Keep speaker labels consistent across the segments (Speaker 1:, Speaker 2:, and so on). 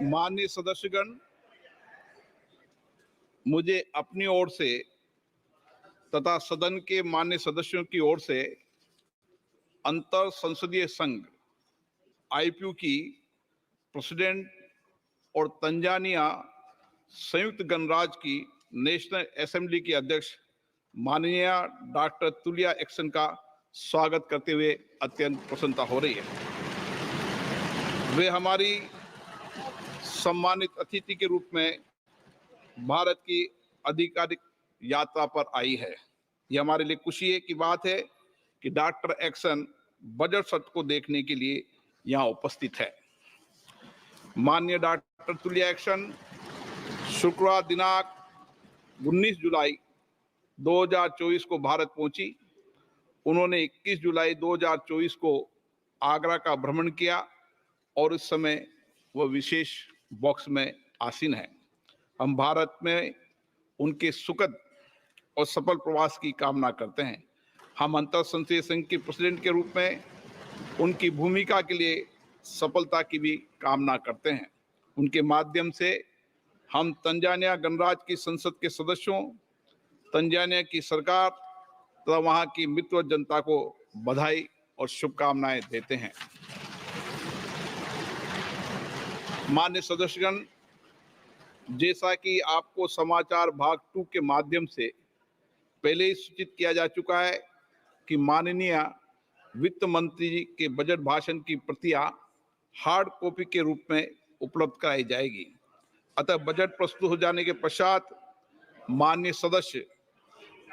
Speaker 1: माननीय सदस्यगण, मुझे अपनी ओर से तथा सदन के माननीय सदस्यों की ओर से अंतर संसदीय संघ आईपीयू की प्रेसिडेंट और तंजानिया संयुक्त गणराज्य की नेशनल असेंबली की अध्यक्ष माननीय डॉक्टर तुलिया एक्सन का स्वागत करते हुए अत्यंत प्रसन्नता हो रही है। वे हमारी सम्मानित अतिथि के रूप में भारत की आधिकारिक यात्रा पर आई है। यह हमारे लिए खुशी की बात है कि डॉक्टर एक्सन बजट सत्र को देखने के लिए यहाँ उपस्थित है। माननीय डॉक्टर तुलिया एक्सन शुक्रवार दिनांक 19 जुलाई 2024 को भारत पहुंची। उन्होंने 21 जुलाई 2024 को आगरा का भ्रमण किया और इस समय वह विशेष बॉक्स में आसीन है। हम भारत में उनके सुखद और सफल प्रवास की कामना करते हैं। हम अंतर संसदीय संघ के प्रेसिडेंट के रूप में उनकी भूमिका के लिए सफलता की भी कामना करते हैं। उनके माध्यम से हम तंजानिया गणराज्य की संसद के सदस्यों, तंजानिया की सरकार तथा वहां की मित्र जनता को बधाई और शुभकामनाएं देते हैं। माननीय सदस्यगण, जैसा कि आपको समाचार भाग 2 के माध्यम से पहले ही सूचित किया जा चुका है कि माननीय वित्त मंत्री जी के बजट भाषण की प्रतियां हार्ड कॉपी के रूप में उपलब्ध कराई जाएगी। अतः बजट प्रस्तुत हो जाने के पश्चात माननीय सदस्य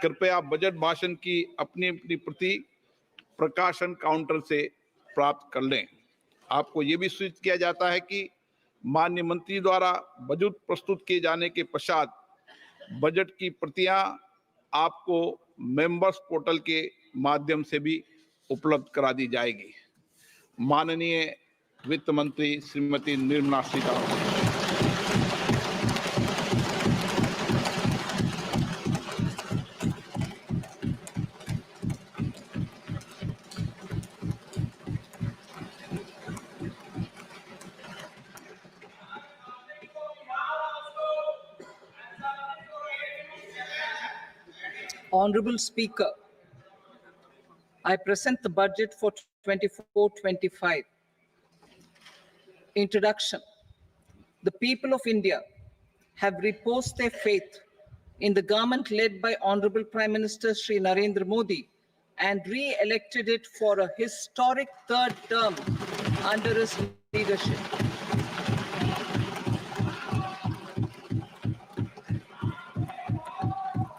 Speaker 1: कृपया बजट भाषण की अपनी अपनी प्रति प्रकाशन काउंटर से प्राप्त कर लें। आपको ये भी सूचित किया जाता है कि माननीय मंत्री द्वारा बजट प्रस्तुत किए जाने के पश्चात बजट की प्रतियां आपको मेंबर्स पोर्टल के माध्यम से भी उपलब्ध करा दी जाएगी। माननीय वित्त मंत्री Shrimati Nirmala Sitharaman.
Speaker 2: Honorable Speaker, I present the budget for 24-25. Introduction. The people of India have reposed their faith in the government led by Honorable Prime Minister Shri Narendra Modi and re-elected it for a historic third term under his leadership.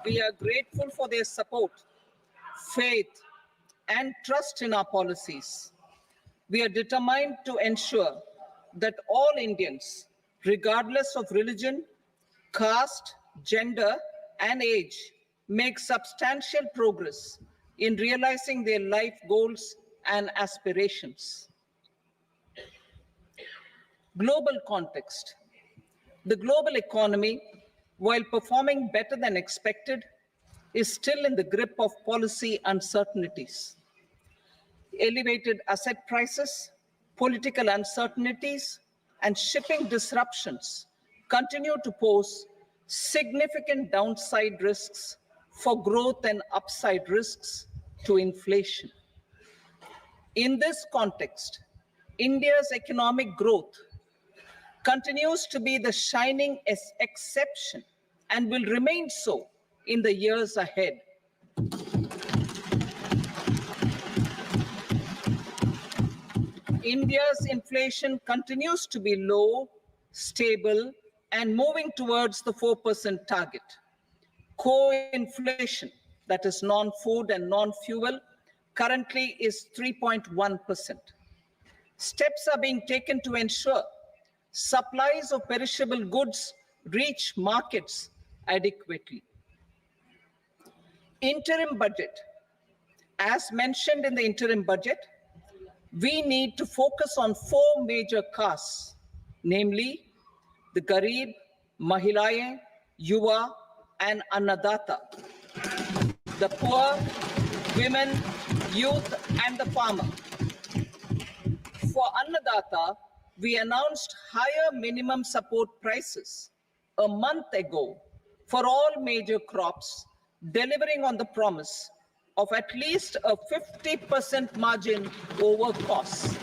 Speaker 2: We are grateful for their support, faith, and trust in our policies. We are determined to ensure that all Indians, regardless of religion, caste, gender, and age, make substantial progress in realizing their life goals and aspirations. Global context. The global economy, while performing better than expected, is still in the grip of policy uncertainties. Elevated asset prices, political uncertainties, and shipping disruptions continue to pose significant downside risks for growth and upside risks to inflation. In this context, India's economic growth continues to be the shining exception and will remain so in the years ahead. India's inflation continues to be low, stable, and moving towards the 4% target. Core inflation, that is non-food and non-fuel, currently is 3.1%. Steps are being taken to ensure supplies of perishable goods reach markets adequately. Interim budget. As mentioned in the interim budget, we need to focus on 4 major castes, namely the Garib, Mahilaye, Yuva, and Annadata, the poor, women, youth, and the farmer. For Annadata, we announced higher minimum support prices a month ago for all major crops, delivering on the promise of at least a 50% margin over costs.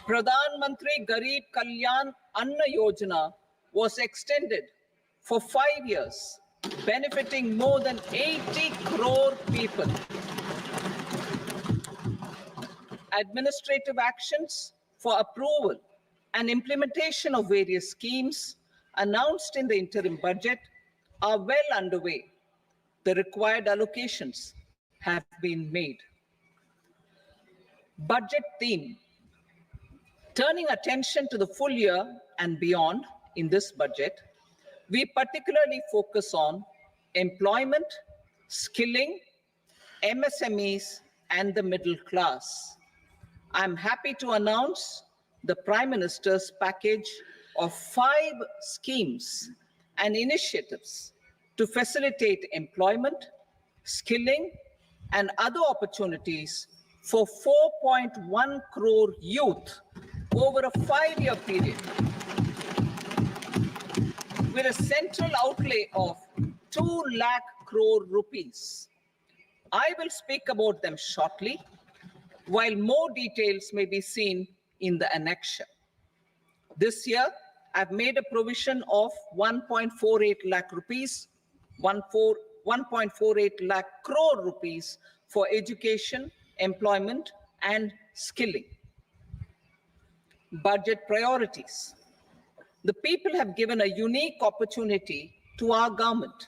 Speaker 2: Pradhan Mantri Garib Kalyan Anna Yojana was extended for 5 years, benefiting more than 80 crore people. Administrative actions for approval and implementation of various schemes announced in the interim budget are well underway. The required allocations have been made. Budget theme. Turning attention to the full year and beyond in this budget, we particularly focus on employment, skilling, MSMEs, and the middle class. I'm happy to announce the Prime Minister's package of 5 schemes and initiatives to facilitate employment, skilling, and other opportunities for 4.1 crore youth over a 5-year period, with a central outlay of 2 lakh crore rupees. I will speak about them shortly, while more details may be seen in the annexure. This year, I've made a provision of 1.48 lakh rupees, 1.48 lakh crore rupees for education, employment, and skilling. Budget priorities. The people have given a unique opportunity to our government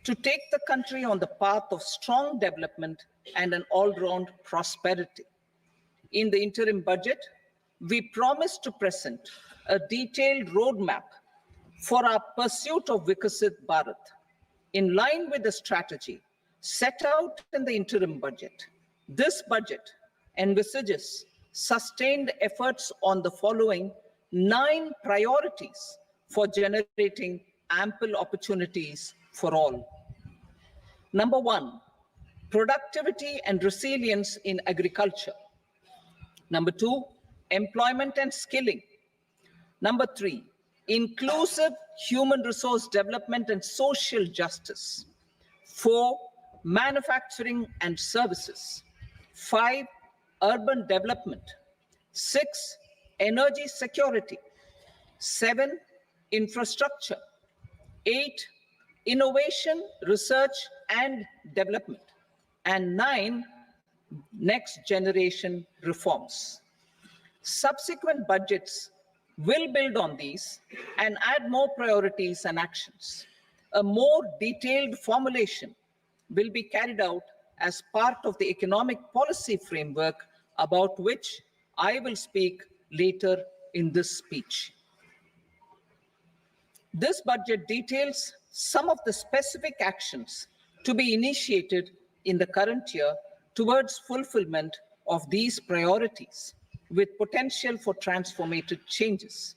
Speaker 2: to take the country on the path of strong development and an all-round prosperity. In the interim budget, we promise to present a detailed roadmap for our pursuit of Vikasit Bharat, in line with the strategy set out in the interim budget. This budget envisages sustained efforts on the following 9 priorities for generating ample opportunities for all. Number 1, productivity and resilience in agriculture. Number 2, employment and skilling. Number 3, inclusive human resource development and social justice. 4, manufacturing and services. 5, urban development. 6, energy security. 7, infrastructure. 8, innovation, research and development. And 9, next generation reforms. Subsequent budgets will build on these and add more priorities and actions. A more detailed formulation will be carried out as part of the economic policy framework, about which I will speak later in this speech. This budget details some of the specific actions to be initiated in the current year towards fulfillment of these priorities, with potential for transformative changes.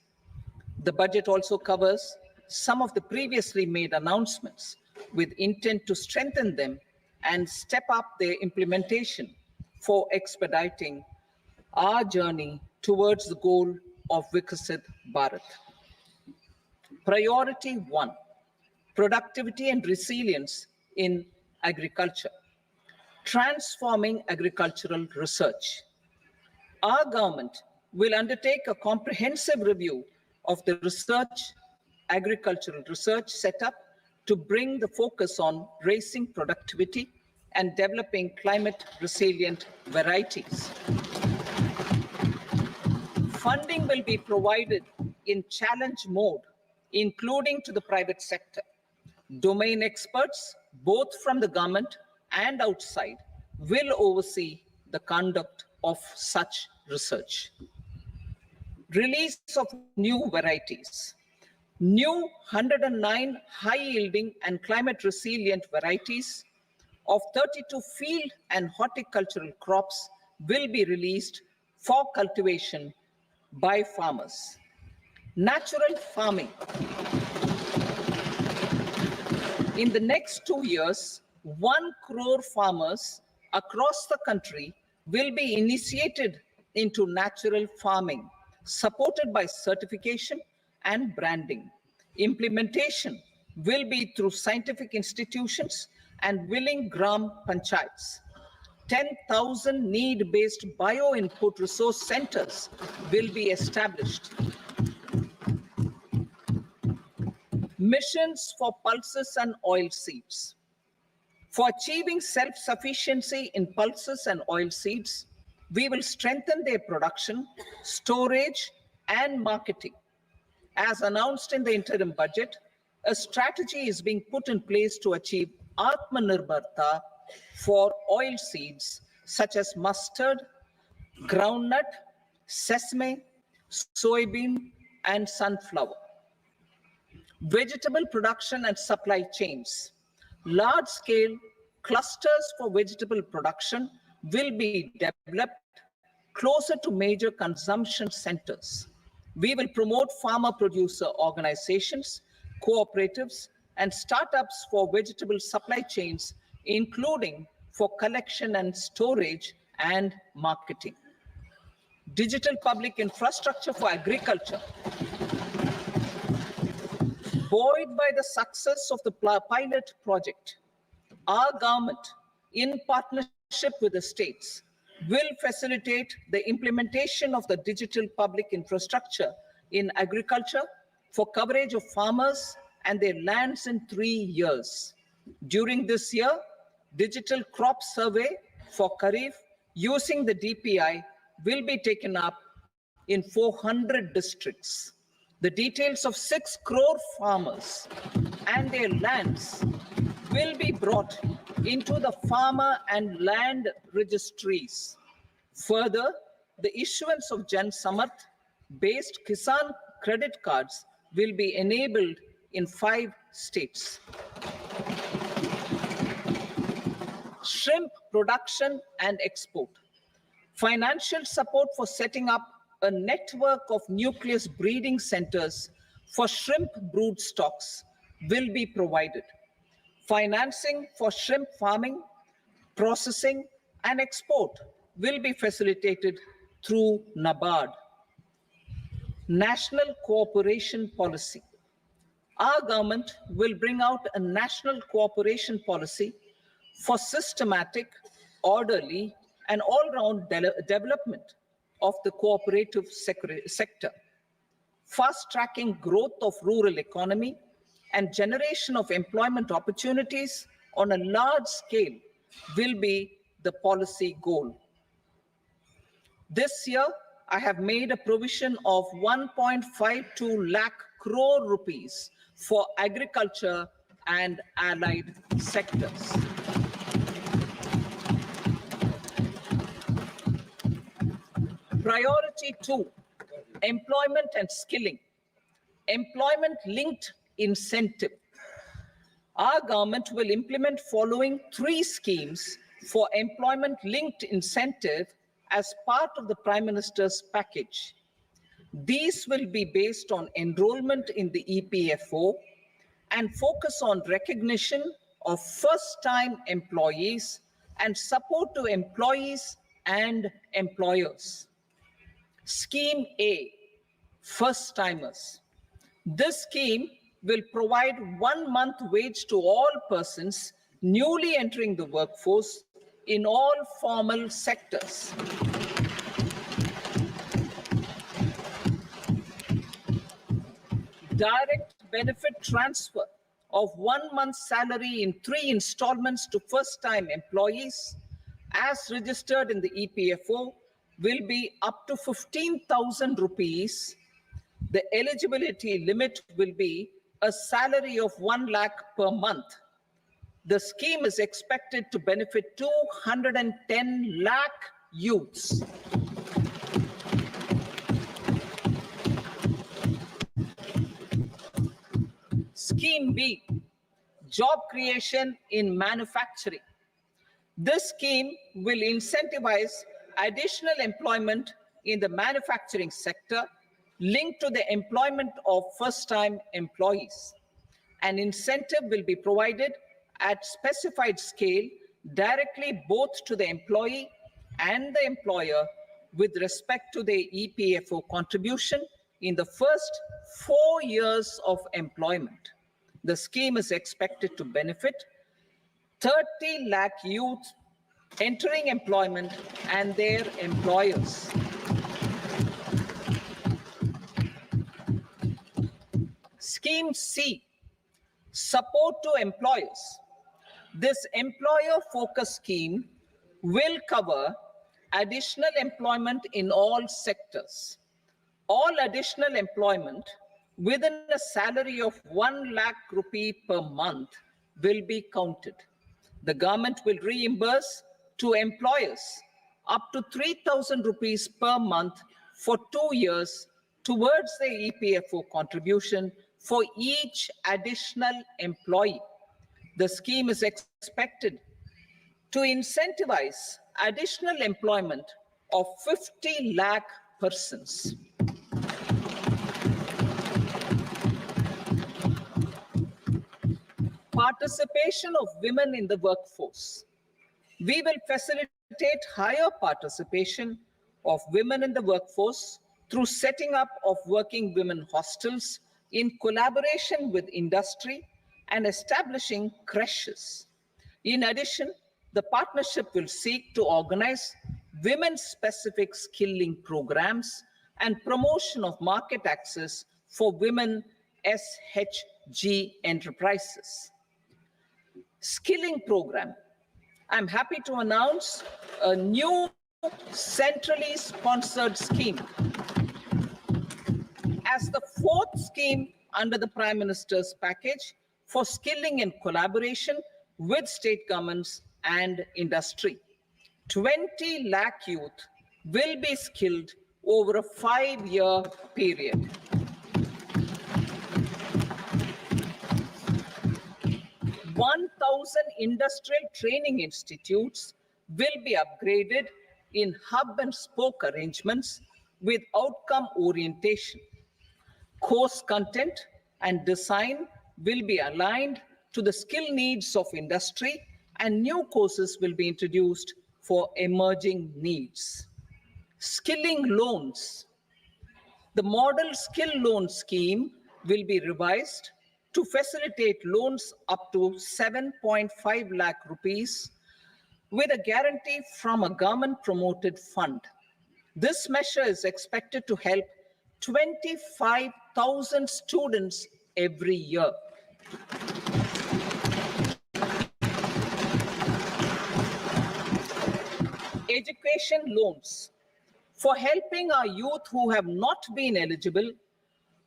Speaker 2: The budget also covers some of the previously made announcements, with intent to strengthen them and step up their implementation for expediting our journey towards the goal of Vikasit Bharat. Priority 1, productivity and resilience in agriculture. Transforming agricultural research. Our government will undertake a comprehensive review of the agricultural research setup to bring the focus on raising productivity and developing climate resilient varieties. Funding will be provided in challenge mode, including to the private sector. Domain experts, both from the government and outside, will oversee the conduct of such research. Release of new varieties. New 109 high-yielding and climate-resilient varieties of 32 field and horticultural crops will be released for cultivation by farmers. Natural farming. In the next 2 years, 1 crore farmers across the country will be initiated into natural farming, supported by certification and branding. Implementation will be through scientific institutions and willing gram panchayats. 10,000 need-based bio-input resource centers will be established. Missions for pulses and oilseeds. For achieving self-sufficiency in pulses and oilseeds, we will strengthen their production, storage, and marketing. As announced in the interim budget, a strategy is being put in place to achieve Atmanirbharta for oilseeds such as mustard, groundnut, sesame, soybean, and sunflower. Vegetable production and supply chains. Large-scale clusters for vegetable production will be developed closer to major consumption centers. We will promote farmer-producer organizations, cooperatives, and startups for vegetable supply chains, including for collection and storage and marketing. Digital public infrastructure for agriculture. Buoyed by the success of the pilot project, our government, in partnership with the states, will facilitate the implementation of the digital public infrastructure in agriculture for coverage of farmers and their lands in 3 years. During this year, digital crop survey for Kharif using the DPI will be taken up in 400 districts. The details of 6 crore farmers and their lands will be brought into the farmer and land registries. Further, the issuance of Jan Samarth based Kisan credit cards will be enabled in 5 states. Shrimp production and export. Financial support for setting up a network of nucleus breeding centers for shrimp brood stocks will be provided. Financing for shrimp farming, processing, and export will be facilitated through NABARD. National cooperation policy. Our government will bring out a national cooperation policy for systematic, orderly, and all-round development of the cooperative sector, fast-tracking growth of rural economy and generation of employment opportunities on a large scale will be the policy goal. This year, I have made a provision of 1.52 lakh crore rupees for agriculture and allied sectors. Priority 2, employment and skilling. Employment-linked incentive. Our government will implement following 3 schemes for employment-linked incentive as part of the Prime Minister's package. These will be based on enrollment in the EPFO and focus on recognition of first-time employees and support to employees and employers. Scheme A, first-timers. This scheme will provide 1 month wage to all persons newly entering the workforce in all formal sectors. Direct benefit transfer of 1 month's salary in 3 installments to first-time employees as registered in the EPFO will be up to 15,000 rupees. The eligibility limit will be a salary of 1 lakh per month. The scheme is expected to benefit 210 lakh youths. Scheme B, job creation in manufacturing. This scheme will incentivize additional employment in the manufacturing sector linked to the employment of first-time employees. An incentive will be provided at specified scale directly both to the employee and the employer with respect to their EPFO contribution in the first 4 years of employment. The scheme is expected to benefit 30 lakh youth entering employment and their employers. Scheme C, support to employers. This employer-focused scheme will cover additional employment in all sectors. All additional employment within a salary of 1 lakh rupee per month will be counted. The government will reimburse to employers up to 3,000 rupees per month for 2 years towards the EPFO contribution for each additional employee. The scheme is expected to incentivize additional employment of 50 lakh persons. Participation of women in the workforce. We will facilitate higher participation of women in the workforce through setting up of working women hostels in collaboration with industry and establishing creches. In addition, the partnership will seek to organize women-specific skilling programs and promotion of market access for women SHG enterprises. Skilling program. I'm happy to announce a new centrally sponsored scheme as the fourth scheme under the Prime Minister's package for skilling in collaboration with state governments and industry. 20 lakh youth will be skilled over a 5-year period. Industrial training institutes will be upgraded in hub and spoke arrangements with outcome orientation. Course content and design will be aligned to the skill needs of industry, and new courses will be introduced for emerging needs. Skilling loans. The model skill loan scheme will be revised to facilitate loans up to 7.5 lakh rupees with a guarantee from a government-promoted fund. This measure is expected to help 25,000 students every year. Education loans. For helping our youth who have not been eligible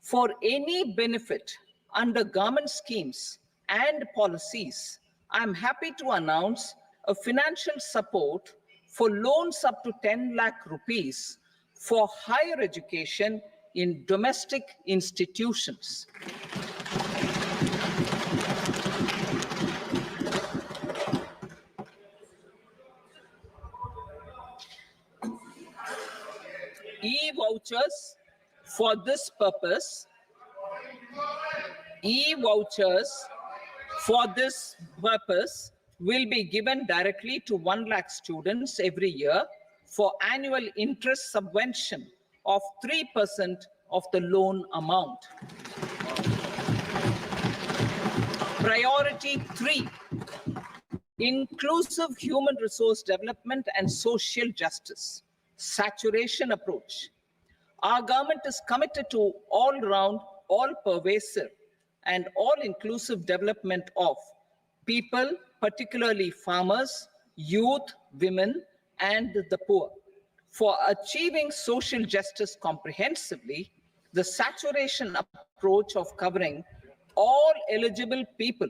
Speaker 2: for any benefit under government schemes and policies, I'm happy to announce a financial support for loans up to 10 lakh rupees for higher education in domestic institutions. E-vouchers for this purpose. E-vouchers for this purpose will be given directly to 1 lakh students every year for annual interest subvention of 3% of the loan amount. Priority 3, inclusive human resource development and social justice, saturation approach. Our government is committed to all-round, all-pervasive, and all-inclusive development of people, particularly farmers, youth, women, and the poor. For achieving social justice comprehensively, the saturation approach of covering all eligible people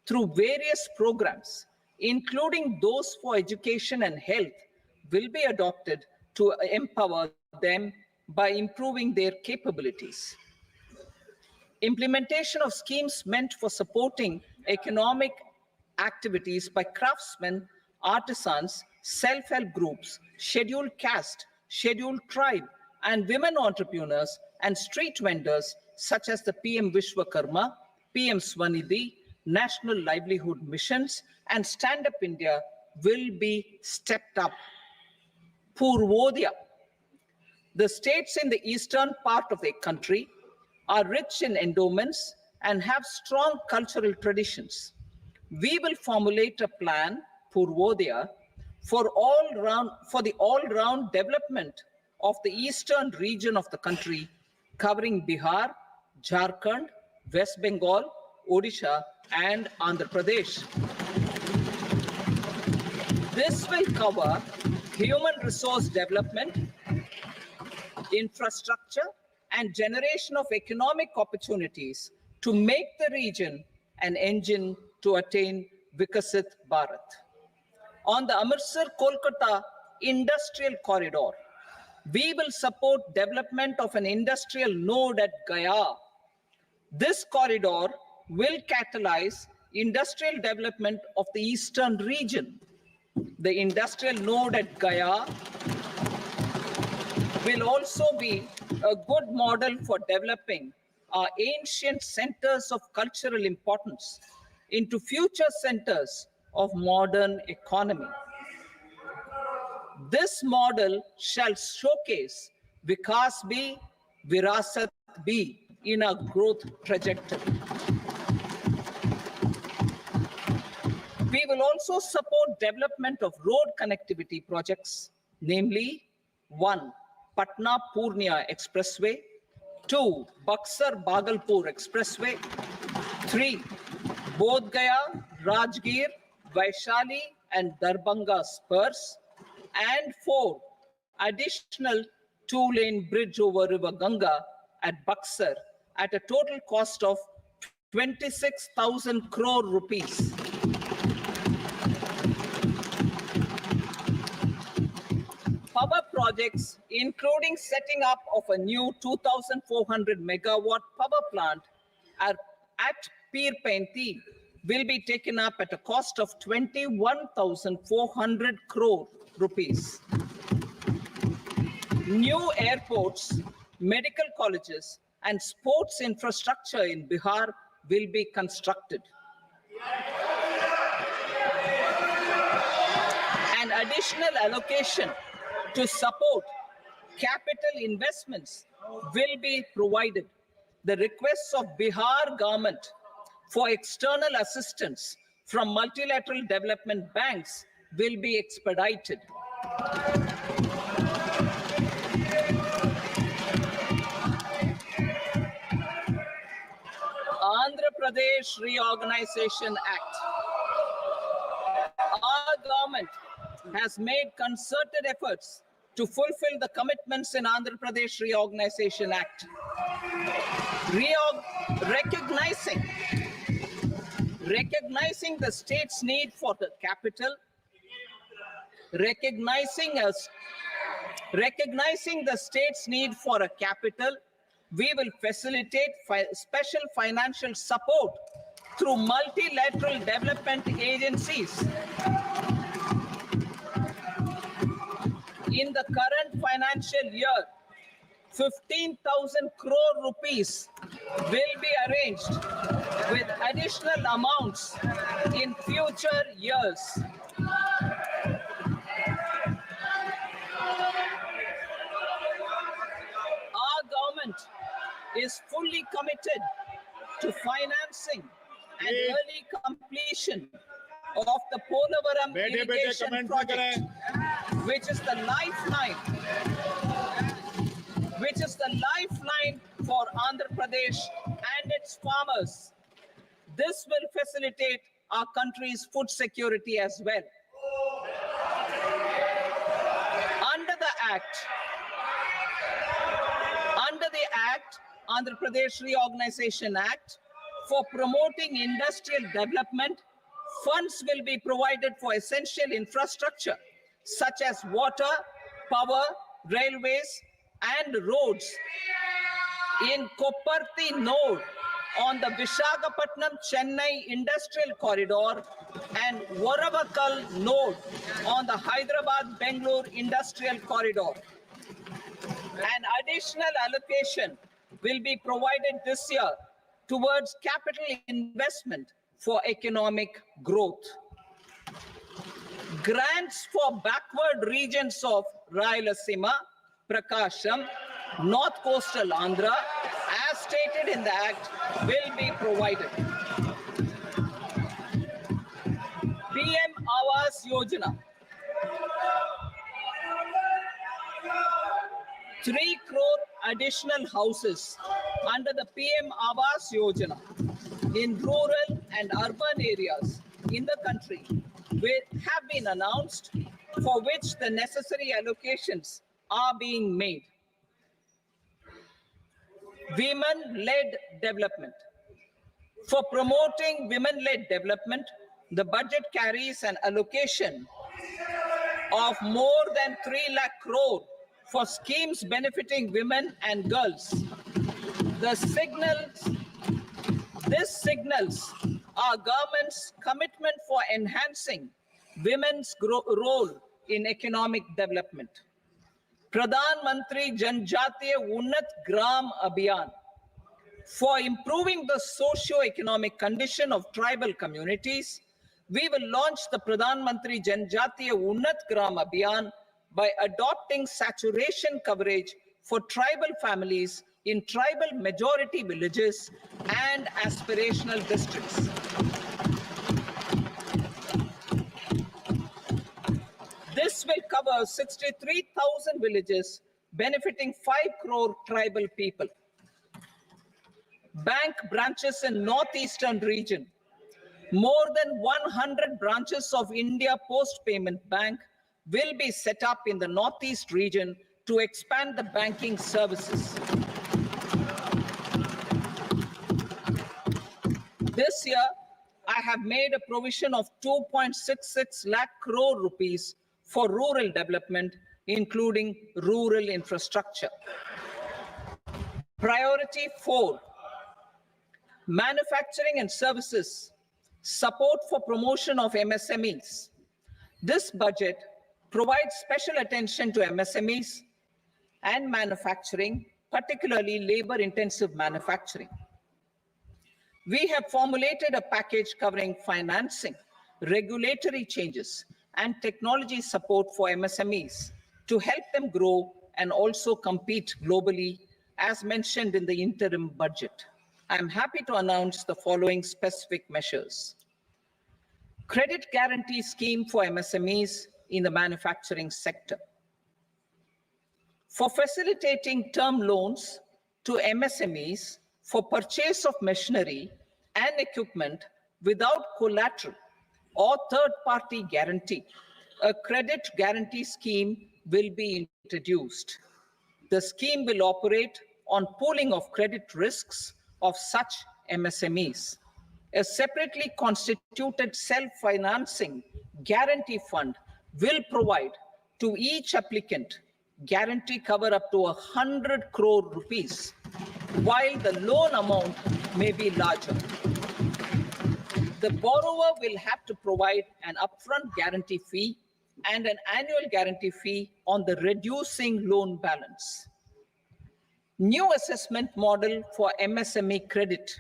Speaker 2: through various programs, including those for education and health, will be adopted to empower them by improving their capabilities. Implementation of schemes meant for supporting economic activities by craftsmen, artisans, self-help groups, scheduled caste, scheduled tribe, and women entrepreneurs and street vendors such as the PM Vishwakarma, PM Swanidhi, National Livelihood Missions, and Stand Up India will be stepped up. Purvodaya. The states in the eastern part of the country are rich in endowments and have strong cultural traditions. We will formulate a plan, Purvodaya, for the all-round development of the eastern region of the country, covering Bihar, Jharkhand, West Bengal, Odisha, and Andhra Pradesh. This will cover human resource development, infrastructure, and generation of economic opportunities to make the region an engine to attain Vikasit Bharat. On the Amritsar-Kolkata Industrial Corridor, we will support development of an industrial node at Gaya. This corridor will catalyze industrial development of the eastern region. The industrial node at Gaya will also be a good model for developing our ancient centers of cultural importance into future centers of modern economy. This model shall showcase Vikas B, Virasat B in a growth trajectory. We will also support development of road connectivity projects, namely 1. Patna-Purnia Expressway, 2. Buxar-Bhagalpur Expressway, 3. Bodh Gaya, Rajgir, Vaishali and Darbhanga spurs, and 4. Additional 2-lane bridge over River Ganga at Buxar at a total cost of 26,000 crore rupees. Power projects, including setting up of a new 2,400 megawatt power plant at Peer Painti, will be taken up at a cost of 21,400 crore rupees. New airports, medical colleges, and sports infrastructure in Bihar will be constructed. An additional allocation to support capital investments will be provided. The requests of Bihar government for external assistance from multilateral development banks will be expedited. Andhra Pradesh Reorganization Act. Our government has made concerted efforts to fulfill the commitments in Andhra Pradesh Reorganization Act. Recognizing the state's need for the capital, recognizing the state's need for a capital, we will facilitate special financial support through multilateral development agencies. In the current financial year, 15,000 crore rupees will be arranged with additional amounts in future years. Our government is fully committed to financing and early completion of the Polavaram irrigation project, which is the lifeline for Andhra Pradesh and its farmers. This will facilitate our country's food security as well. Under the Act, Andhra Pradesh Reorganization Act, for promoting industrial development, funds will be provided for essential infrastructure such as water, power, railways, and roads. In Kopparthi node on the Visakhapatnam-Chennai Industrial Corridor and Varavakal node on the Hyderabad-Bangalore Industrial Corridor. An additional allocation will be provided this year towards capital investment for economic growth. Grants for backward regions of Rayalaseema, Prakasham, North Coastal Andhra, as stated in the Act, will be provided. PM Awas Yojana. 3 crore additional houses under the PM Awas Yojana in rural and urban areas in the country have been announced, for which the necessary allocations are being made. Women-led development. For promoting women-led development, the budget carries an allocation of more than 3 lakh crore for schemes benefiting women and girls. This signals our government's commitment for enhancing women's role in economic development. Pradhan Mantri Janjatiya Unnat Gram Abhiyan. For improving the socio-economic condition of tribal communities, we will launch the Pradhan Mantri Janjatiya Unnat Gram Abhiyan by adopting saturation coverage for tribal families in tribal majority villages and aspirational districts. This will cover 63,000 villages, benefiting 5 crore tribal people. Bank branches in northeastern region. More than 100 branches of India Post Payment Bank will be set up in the northeast region to expand the banking services. This year, I have made a provision of 2.66 lakh crore rupees for rural development, including rural infrastructure. Priority 4, manufacturing and services, support for promotion of MSMEs. This budget provides special attention to MSMEs and manufacturing, particularly labor-intensive manufacturing. We have formulated a package covering financing, regulatory changes, and technology support for MSMEs to help them grow and also compete globally, as mentioned in the interim budget. I am happy to announce the following specific measures. Credit guarantee scheme for MSMEs in the manufacturing sector. For facilitating term loans to MSMEs for purchase of machinery and equipment without collateral or third-party guarantee, a credit guarantee scheme will be introduced. The scheme will operate on pooling of credit risks of such MSMEs. A separately constituted self-financing guarantee fund will provide to each applicant guarantee cover up to 100 crore rupees, while the loan amount may be larger. The borrower will have to provide an upfront guarantee fee and an annual guarantee fee on the reducing loan balance. New assessment model for MSME credit.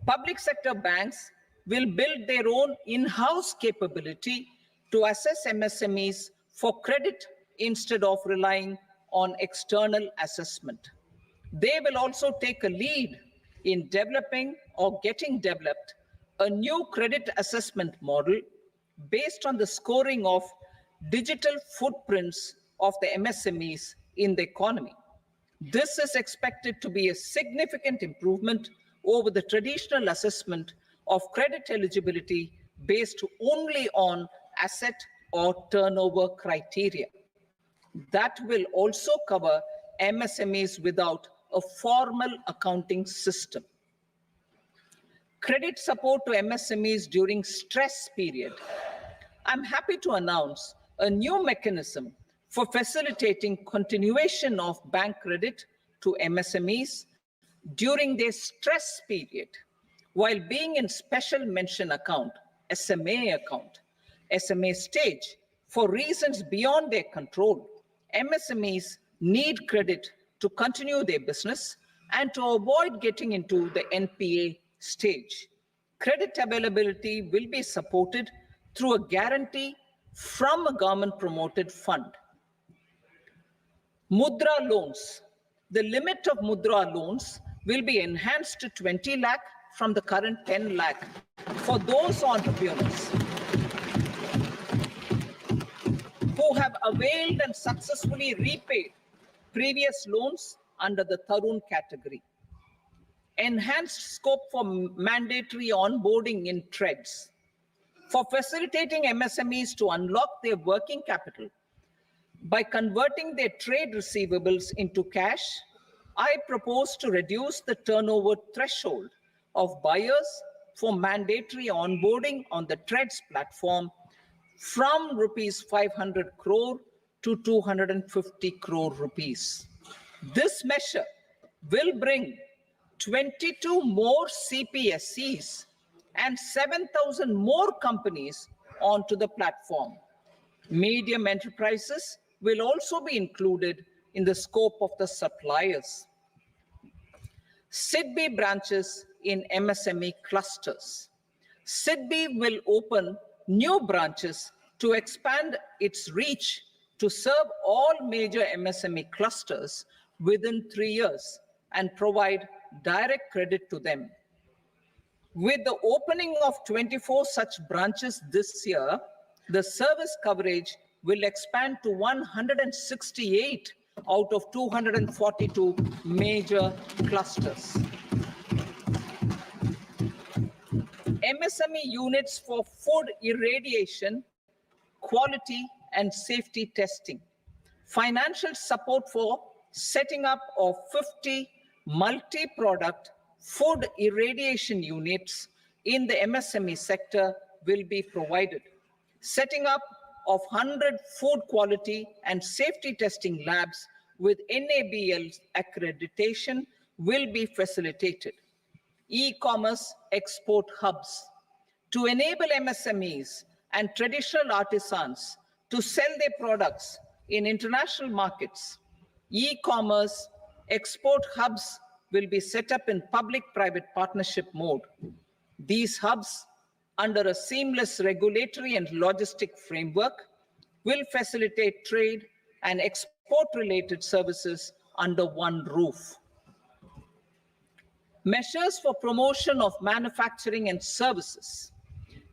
Speaker 2: Public sector banks will build their own in-house capability to assess MSMEs for credit instead of relying on external assessment. They will also take a lead in developing or getting developed a new credit assessment model based on the scoring of digital footprints of the MSMEs in the economy. This is expected to be a significant improvement over the traditional assessment of credit eligibility based only on asset or turnover criteria. That will also cover MSMEs without a formal accounting system. Credit support to MSMEs during stress period. I'm happy to announce a new mechanism for facilitating continuation of bank credit to MSMEs during their stress period, while being in special mention account, SMA account, SMA stage, for reasons beyond their control. MSMEs need credit to continue their business and to avoid getting into the NPA stage. Credit availability will be supported through a guarantee from a government-promoted fund. Mudra loans. The limit of Mudra loans will be enhanced to 20 lakh from the current 10 lakh for those entrepreneurs who have availed and successfully repaid previous loans under the Tarun category. Enhanced scope for mandatory onboarding in TREDS. For facilitating MSMEs to unlock their working capital by converting their trade receivables into cash, I propose to reduce the turnover threshold of buyers for mandatory onboarding on the TREDS platform from rupees 500 crore to 250 crore rupees. This measure will bring 22 more CPSCs and 7,000 more companies onto the platform. Medium enterprises will also be included in the scope of the suppliers. SIDBI branches in MSME clusters. SIDBI will open new branches to expand its reach to serve all major MSME clusters within 3 years and provide direct credit to them. With the opening of 24 such branches this year, the service coverage will expand to 168 out of 242 major clusters. MSME units for food irradiation, quality and safety testing. Financial support for setting up of 50 multi-product food irradiation units in the MSME sector will be provided. Setting up of 100 food quality and safety testing labs with NABL accreditation will be facilitated. E-commerce export hubs to enable MSMEs and traditional artisans to sell their products in international markets. E-commerce export hubs will be set up in public-private partnership mode. These hubs, under a seamless regulatory and logistic framework, will facilitate trade and export-related services under one roof. Measures for promotion of manufacturing and services.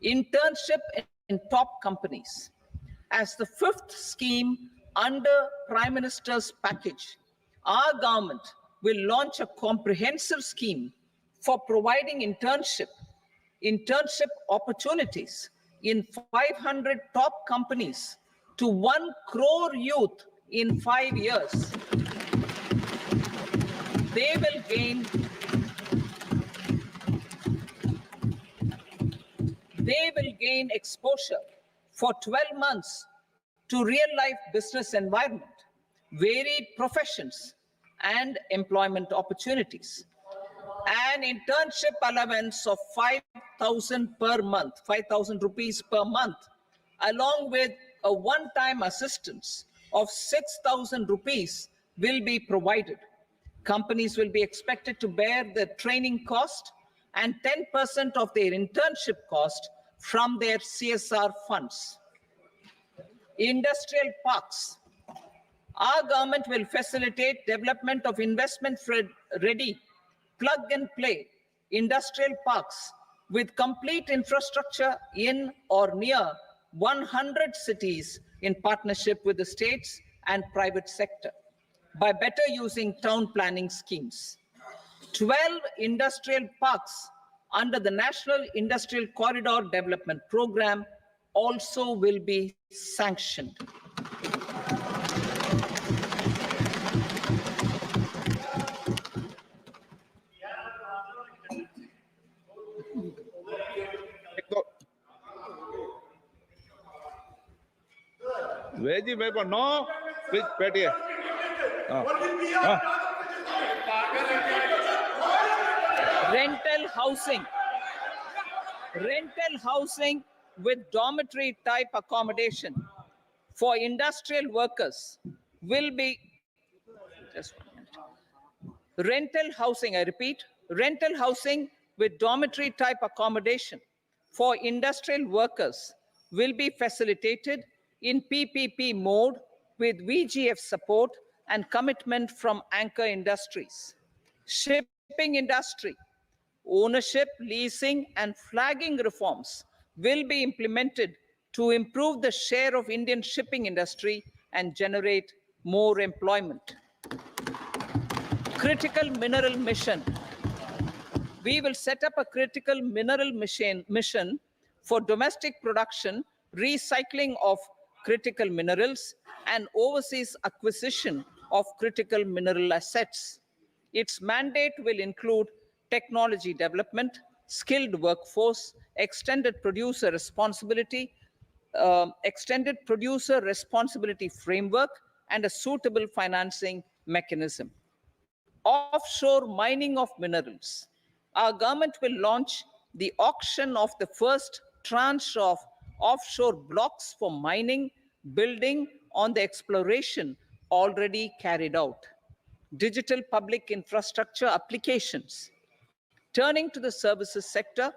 Speaker 2: Internship in top companies. As the fifth scheme under Prime Minister's package, our government will launch a comprehensive scheme for providing internship opportunities in 500 top companies to 1 crore youth in 5 years. They will gain exposure for 12 months to real-life business environment, varied professions, and employment opportunities. An internship allowance of 5,000 per month, 5,000 rupees per month, along with a one-time assistance of 6,000 rupees will be provided. Companies will be expected to bear the training cost and 10% of their internship cost from their CSR funds. Industrial parks. Our government will facilitate development of investment-ready, plug-and-play industrial parks with complete infrastructure in or near 100 cities in partnership with the states and private sector by better using town planning schemes. 12 industrial parks under the National Industrial Corridor Development Program also will be sanctioned.
Speaker 1: Veji Bhai, no, please, बैठिए.
Speaker 2: Rental housing with dormitory type accommodation for industrial workers will be, just 1 minute. Rental housing, I repeat, rental housing with dormitory type accommodation for industrial workers will be facilitated in PPP mode with VGF support and commitment from anchor industries. Shipping industry, ownership, leasing, and flagging reforms will be implemented to improve the share of Indian shipping industry and generate more employment. Critical mineral mission. We will set up a critical mineral mission for domestic production, recycling of critical minerals, and overseas acquisition of critical mineral assets. Its mandate will include technology development, skilled workforce, extended producer responsibility framework, and a suitable financing mechanism. Offshore mining of minerals. Our government will launch the auction of the first tranche of offshore blocks for mining, building on the exploration already carried out. Digital public infrastructure applications. Turning to the services sector,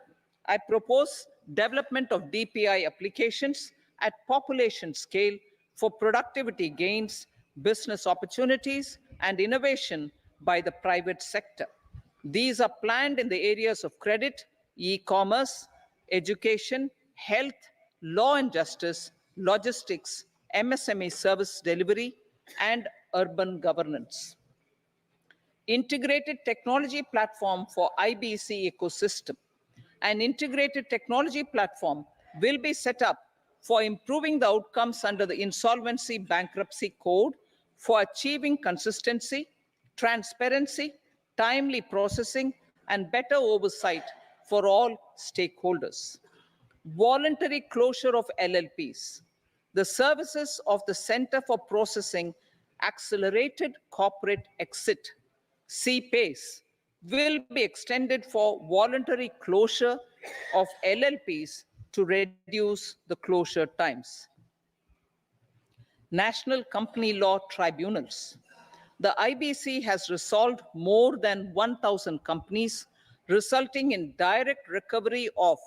Speaker 2: I propose development of DPI applications at population scale for productivity gains, business opportunities, and innovation by the private sector. These are planned in the areas of credit, e-commerce, education, health, law and justice, logistics, MSME service delivery, and urban governance. Integrated technology platform for IBC ecosystem. An integrated technology platform will be set up for improving the outcomes under the Insolvency Bankruptcy Code for achieving consistency, transparency, timely processing, and better oversight for all stakeholders. Voluntary closure of LLPs. The services of the Center for Processing Accelerated Corporate Exit, CPACE, will be extended for voluntary closure of LLPs to reduce the closure times. National Company Law Tribunals. The IBC has resolved more than 1,000 companies, resulting in direct recovery of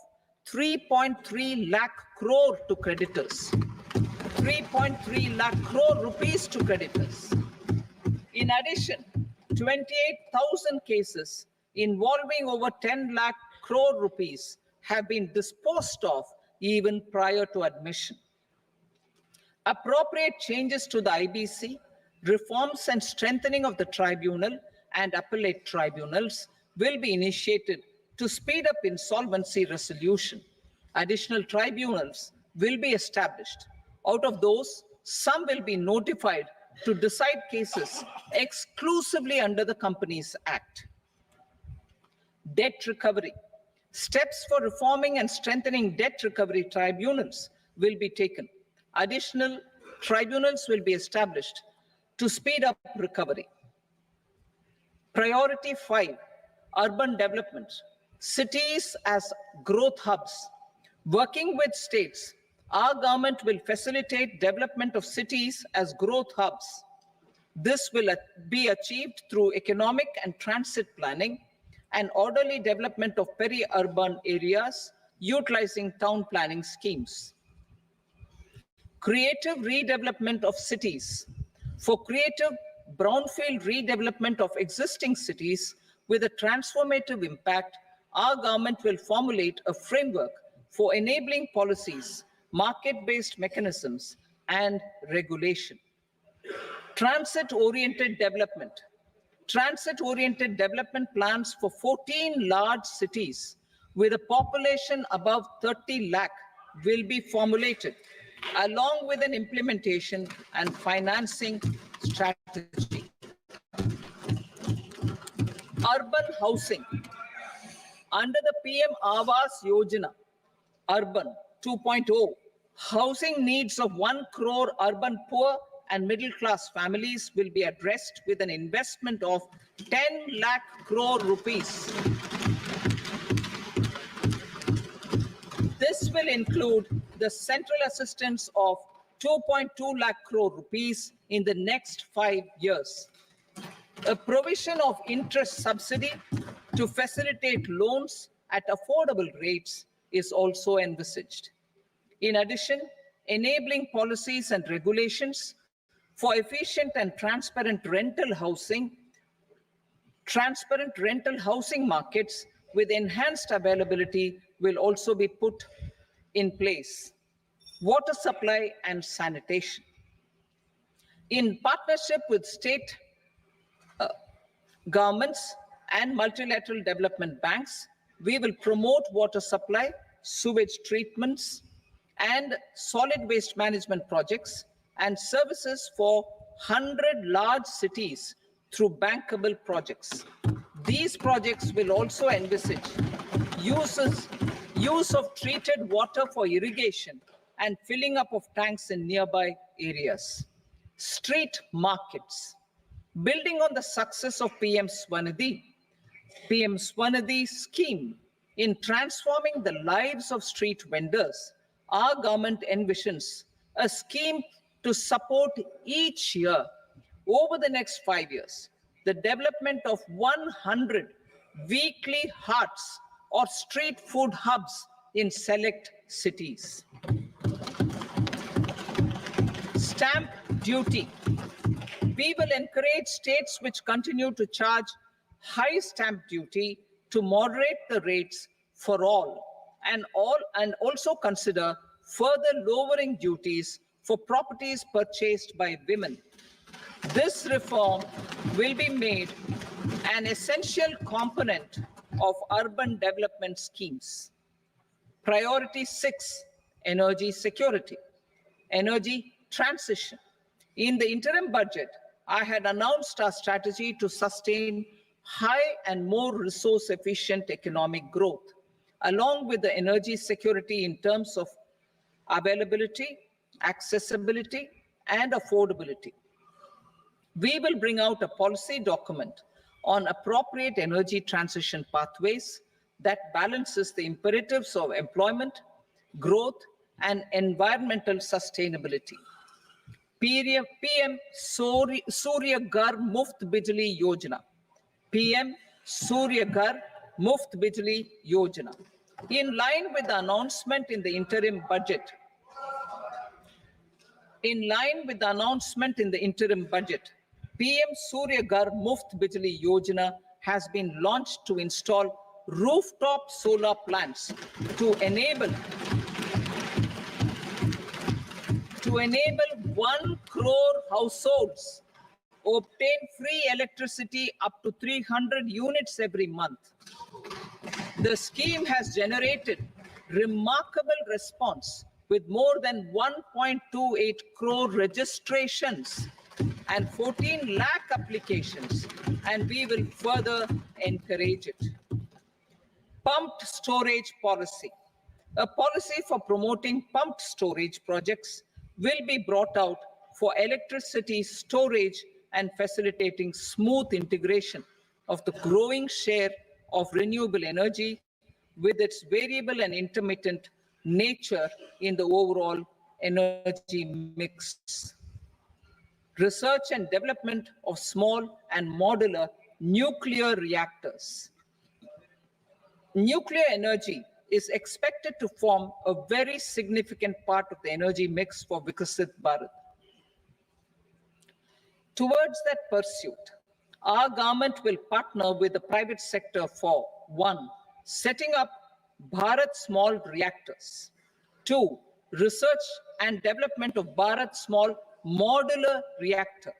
Speaker 2: 3.3 lakh crore to creditors. 3.3 lakh crore rupees to creditors. In addition, 28,000 cases involving over 10 lakh crore rupees have been disposed of even prior to admission. Appropriate changes to the IBC, reforms and strengthening of the tribunal and appellate tribunals will be initiated to speed up insolvency resolution. Additional tribunals will be established. Out of those, some will be notified to decide cases exclusively under the Companies Act. Debt recovery. Steps for reforming and strengthening debt recovery tribunals will be taken. Additional tribunals will be established to speed up recovery. Priority 5, urban development. Cities as growth hubs. Working with states, our government will facilitate development of cities as growth hubs. This will be achieved through economic and transit planning and orderly development of peri-urban areas utilizing town planning schemes. Creative redevelopment of cities. For creative brownfield redevelopment of existing cities with a transformative impact, our government will formulate a framework for enabling policies, market-based mechanisms, and regulation. Transit-oriented development. Transit-oriented development plans for 14 large cities with a population above 30 lakh will be formulated, along with an implementation and financing strategy. Urban housing. Under the PM Awas Yojana, Urban 2.0, housing needs of 1 crore urban poor and middle-class families will be addressed with an investment of 10 lakh crore rupees. This will include the central assistance of 2.2 lakh crore rupees in the next 5 years. A provision of interest subsidy to facilitate loans at affordable rates is also envisaged. In addition, enabling policies and regulations for efficient and transparent rental housing markets with enhanced availability will also be put in place. Water supply and sanitation. In partnership with state governments and multilateral development banks, we will promote water supply, sewage treatments, and solid waste management projects and services for 100 large cities through bankable projects. These projects will also envisage use of treated water for irrigation and filling up of tanks in nearby areas. Street markets. Building on the success of PM Swanidhi scheme in transforming the lives of street vendors, our government envisions a scheme to support each year over the next 5 years the development of 100 weekly hearts or street food hubs in select cities. Stamp duty. We will encourage states which continue to charge high stamp duty to moderate the rates for all and also consider further lowering duties for properties purchased by women. This reform will be made an essential component of urban development schemes. Priority 6, energy security, energy transition. In the interim budget, I had announced our strategy to sustain high and more resource-efficient economic growth, along with the energy security in terms of availability, accessibility, and affordability. We will bring out a policy document on appropriate energy transition pathways that balances the imperatives of employment, growth, and environmental sustainability. PM Surya Ghar Muft Bijli Yojana. PM Surya Ghar Muft Bijli Yojana. In line with the announcement in the interim budget, PM Surya Ghar Muft Bijli Yojana has been launched to install rooftop solar plants to enable 1 crore households obtain free electricity up to 300 units every month. The scheme has generated remarkable response with more than 1.28 crore registrations and 14 lakh applications, and we will further encourage it. Pumped storage policy. A policy for promoting pumped storage projects will be brought out for electricity storage and facilitating smooth integration of the growing share of renewable energy with its variable and intermittent nature in the overall energy mix. Research and development of small and modular nuclear reactors. Nuclear energy is expected to form a very significant part of the energy mix for Viksit Bharat. Towards that pursuit, our government will partner with the private sector for 1. Setting up Bharat Small Reactors, 2. Research and development of Bharat Small Modular Reactor,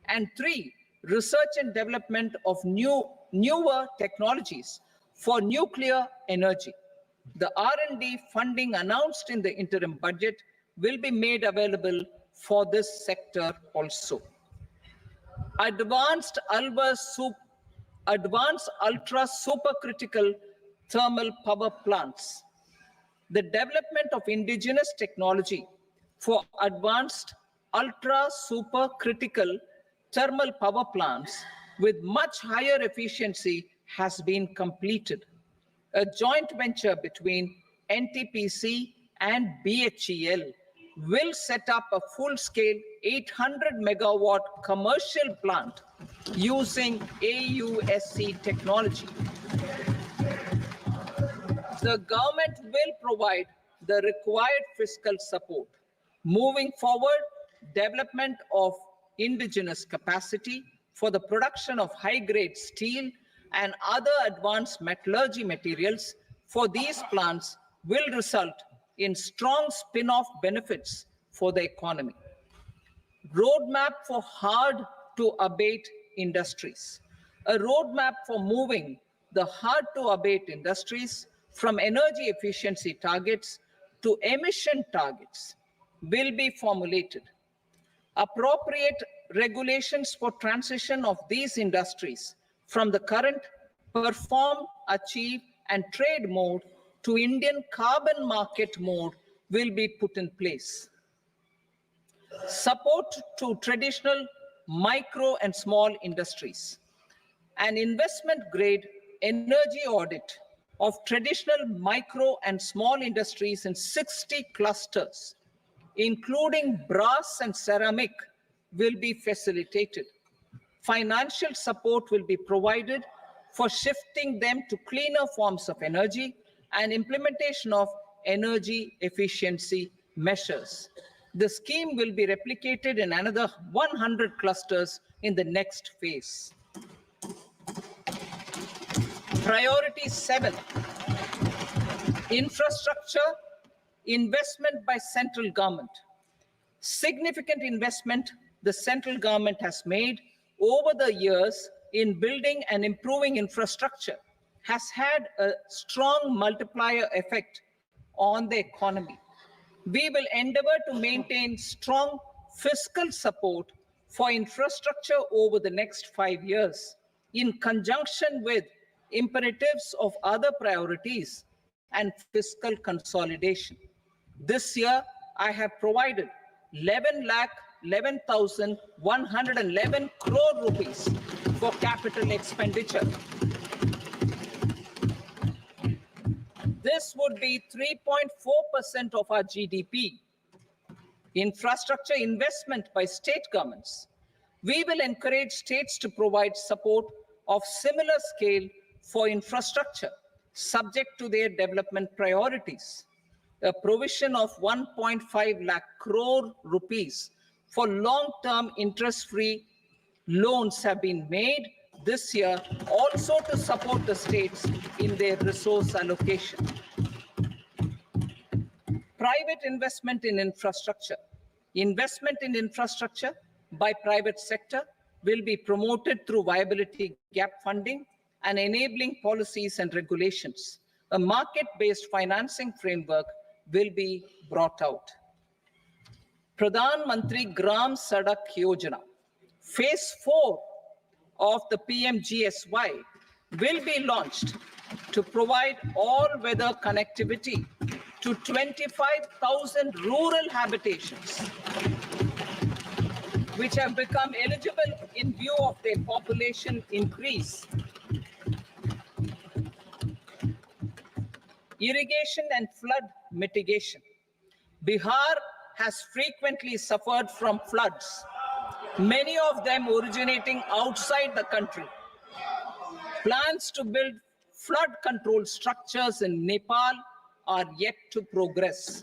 Speaker 2: and 3. Research and development of newer technologies for nuclear energy. The R&D funding announced in the interim budget will be made available for this sector also. Advanced ultra supercritical thermal power plants. The development of indigenous technology for advanced ultra supercritical thermal power plants with much higher efficiency has been completed. A joint venture between NTPC and BHEL will set up a full-scale 800 megawatt commercial plant using AUSC technology. The government will provide the required fiscal support Moving forward, development of indigenous capacity for the production of high-grade steel and other advanced metallurgy materials for these plants will result in strong spin-off benefits for the economy. Roadmap for hard-to-abate industries. A roadmap for moving the hard-to-abate industries from energy efficiency targets to emission targets will be formulated. Appropriate regulations for transition of these industries from the current perform, achieve, and trade mode to Indian carbon market mode will be put in place. Support to traditional micro and small industries. An investment-grade energy audit of traditional micro and small industries in 60 clusters, including brass and ceramic, will be facilitated. Financial support will be provided for shifting them to cleaner forms of energy and implementation of energy efficiency measures. The scheme will be replicated in another 100 clusters in the next phase. Priority 7, infrastructure investment by central government. Significant investment the central government has made over the years in building and improving infrastructure has had a strong multiplier effect on the economy. We will endeavor to maintain strong fiscal support for infrastructure over the next 5 years in conjunction with imperatives of other priorities and fiscal consolidation. This year, I have provided 11,11,111 crore rupees for capital expenditure. This would be 3.4% of our GDP. Infrastructure investment by state governments. We will encourage states to provide support of similar scale for infrastructure, subject to their development priorities. A provision of 1.5 lakh crore rupees for long-term interest-free loans have been made this year also to support the states in their resource allocation. Private investment in infrastructure. Investment in infrastructure by private sector will be promoted through viability gap funding and enabling policies and regulations. A market-based financing framework will be brought out. Pradhan Mantri Gram Sadak Yojana, phase 4 of the PMGSY will be launched to provide all-weather connectivity to 25,000 rural habitations, which have become eligible in view of their population increase. Irrigation and flood mitigation. Bihar has frequently suffered from floods, many of them originating outside the country. Plans to build flood control structures in Nepal are yet to progress.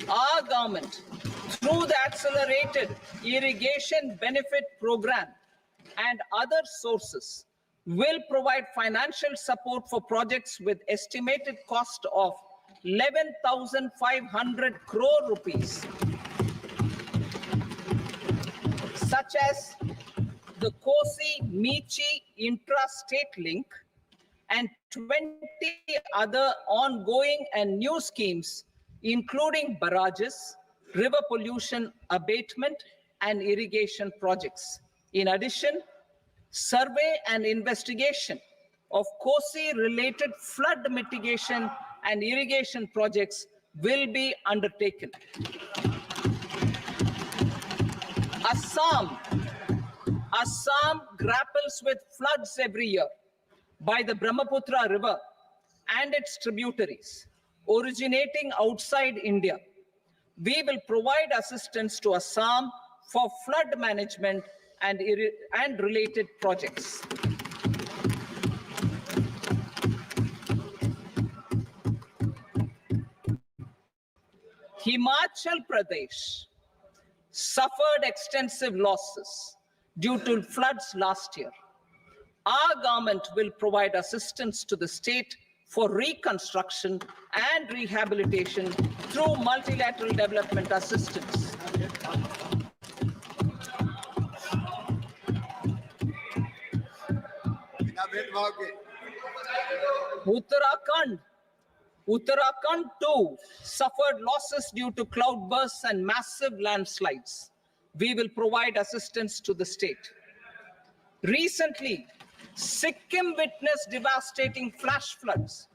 Speaker 2: Our government, through the Accelerated Irrigation Benefit Program and other sources, will provide financial support for projects with estimated cost of 11,500 crore rupees, such as the Kosi-Michi intra-state link and 20 other ongoing and new schemes, including barrages, river pollution abatement, and irrigation projects. In addition, survey and investigation of Kosi-related flood mitigation and irrigation projects will be undertaken. Assam grapples with floods every year by the Brahmaputra River and its tributaries originating outside India. We will provide assistance to Assam for flood management and related projects. Himachal Pradesh suffered extensive losses due to floods last year. Our government will provide assistance to the state for reconstruction and rehabilitation through multilateral development assistance. Uttarakhand too suffered losses due to cloudbursts and massive landslides. We will provide assistance to the state. Recently, Sikkim witnessed devastating flash floods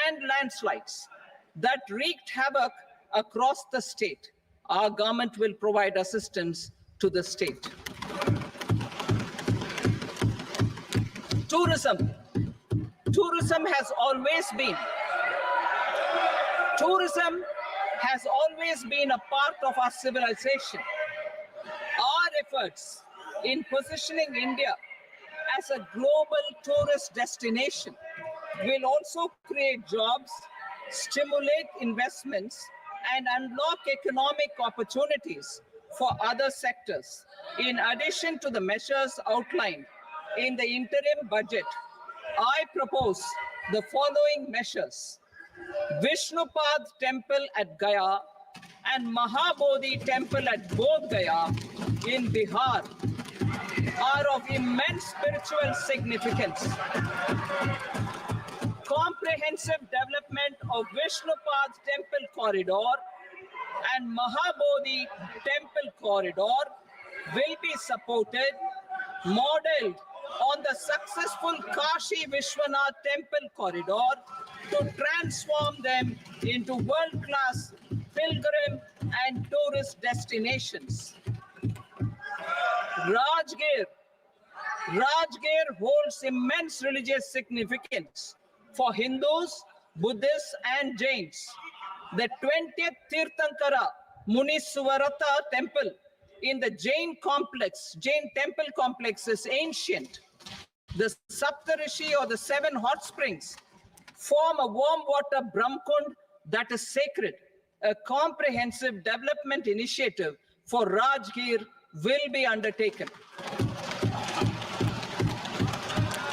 Speaker 2: and landslides that wreaked havoc across the state. Our government will provide assistance to the state. Tourism. Tourism has always been a part of our civilization. Our efforts in positioning India as a global tourist destination will also create jobs, stimulate investments, and unlock economic opportunities for other sectors. In addition to the measures outlined in the interim budget, I propose the following measures. Vishnupad Temple at Gaya and Mahabodhi Temple at Bodh Gaya in Bihar are of immense spiritual significance. Comprehensive development of Vishnupad Temple corridor and Mahabodhi Temple corridor will be supported, modeled on the successful Kashi Vishwanath Temple corridor to transform them into world-class pilgrim and tourist destinations. Rajgir holds immense religious significance for Hindus, Buddhists, and Jains. The 20th Tirthankara Muniswarata temple in the Jain temple complex is ancient. The Saptarishi, or the 7 hot springs, form a warm water Brahmkund that is sacred. A comprehensive development initiative for Rajgir will be undertaken.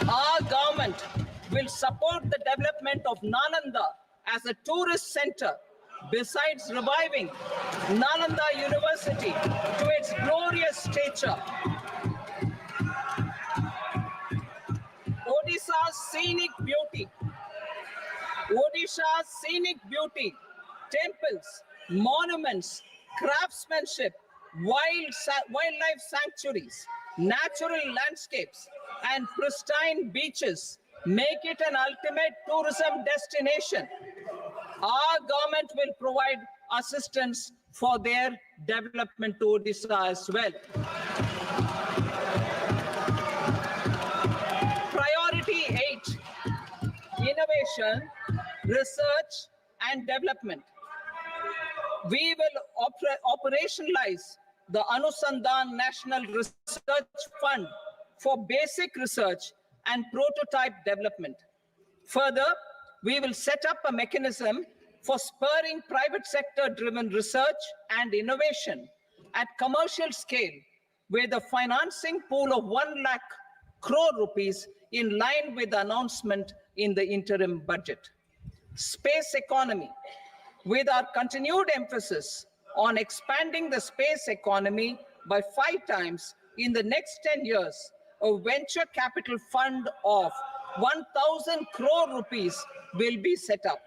Speaker 2: Our government will support the development of Nalanda as a tourist center, besides reviving Nalanda University to its glorious stature. Odisha's scenic beauty, temples, monuments, craftsmanship, wildlife sanctuaries, natural landscapes, and pristine beaches make it an ultimate tourism destination. Our government will provide assistance for their development to Odisha as well. Priority 8, innovation, research, and development. We will operationalize the Anusandhan National Research Fund for basic research and prototype development. Further, we will set up a mechanism for spurring private sector-driven research and innovation at commercial scale, with a financing pool of 1 lakh crore rupees in line with the announcement in the interim budget. Space economy. With our continued emphasis on expanding the space economy by 5 times in the next 10 years, a venture capital fund of 1,000 crore rupees will be set up.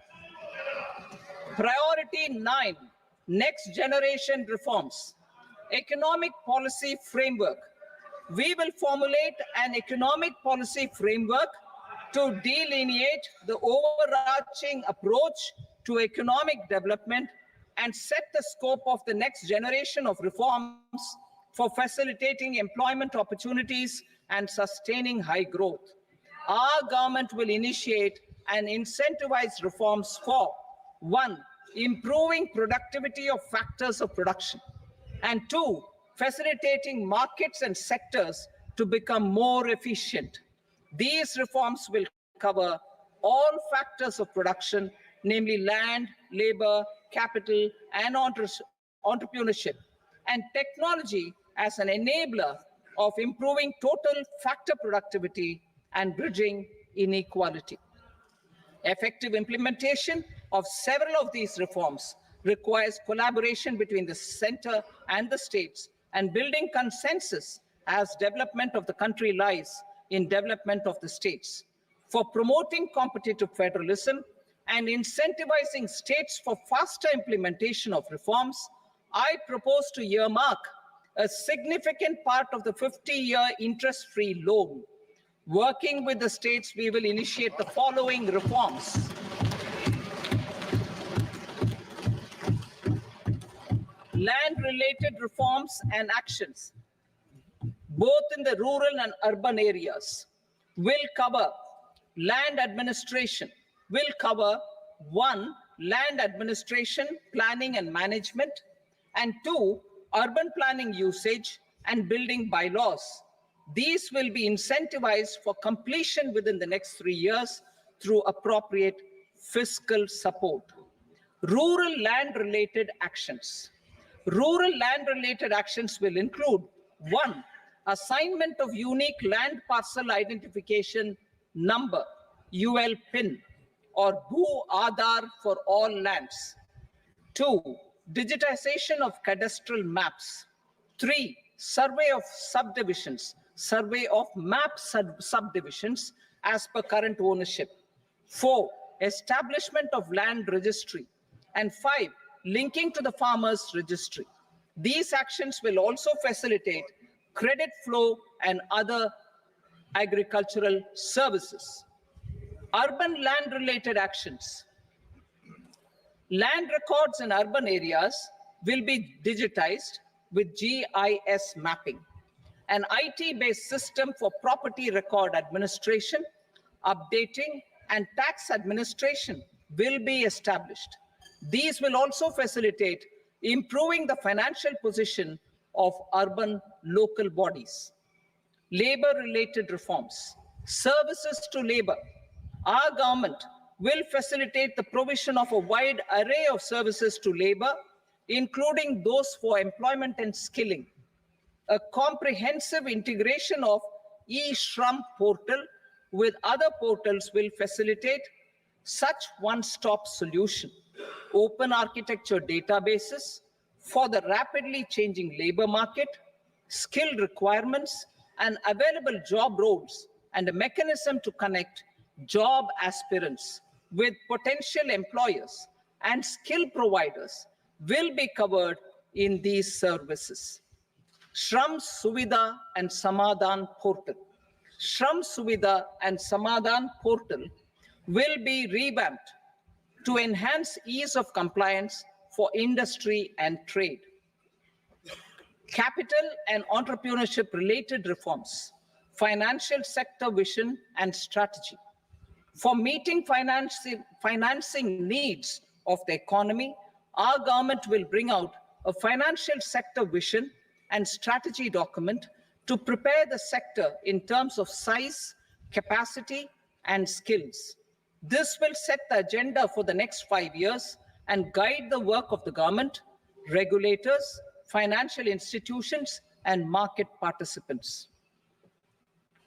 Speaker 2: Priority 9, next generation reforms. Economic policy framework. We will formulate an economic policy framework to delineate the overarching approach to economic development and set the scope of the next generation of reforms for facilitating employment opportunities and sustaining high growth. Our government will initiate and incentivize reforms for 1, improving productivity of factors of production, and 2, facilitating markets and sectors to become more efficient. These reforms will cover all factors of production, namely land, labor, capital, and entrepreneurship. and technology as an enabler of improving total factor productivity and bridging inequality. Effective implementation of several of these reforms requires collaboration between the center and the states and building consensus as development of the country lies in development of the states. For promoting competitive federalism and incentivizing states for faster implementation of reforms, I propose to earmark a significant part of the 50-year interest-free loan. Working with the states, we will initiate the following reforms. Land-related reforms and actions, both in the rural and urban areas, will cover land administration, will cover 1, land administration, planning and management, and 2, urban planning usage and building bylaws. These will be incentivized for completion within the next 3 years through appropriate fiscal support. Rural land-related actions. Rural land-related actions will include 1, assignment of unique land parcel identification number, UL PIN, or Bhu Aadhaar for all lands. 2, digitization of cadastral maps. 3, survey of subdivisions, survey of map subdivisions as per current ownership. 4, establishment of land registry. And 5, linking to the farmers registry. These actions will also facilitate credit flow and other agricultural services. Urban land-related actions. Land records in urban areas will be digitized with GIS mapping. An IT-based system for property record administration, updating, and tax administration will be established. These will also facilitate improving the financial position of urban local bodies. Labor-related reforms. Services to labor. Our government will facilitate the provision of a wide array of services to labor, including those for employment and skilling. A comprehensive integration of e-Shram portal with other portals will facilitate such one-stop solution. Open architecture databases for the rapidly changing labor market, skill requirements, and available job roles, and a mechanism to connect job aspirants with potential employers and skill providers will be covered in these services. Shram Suvidha and Samadhan portal. Shram Suvidha and Samadhan portal will be revamped to enhance ease of compliance for industry and trade. Capital and entrepreneurship related reforms, financial sector vision and strategy. For meeting financing needs of the economy, our government will bring out a financial sector vision and strategy document to prepare the sector in terms of size, capacity, and skills. This will set the agenda for the next 5 years and guide the work of the government, regulators, financial institutions, and market participants.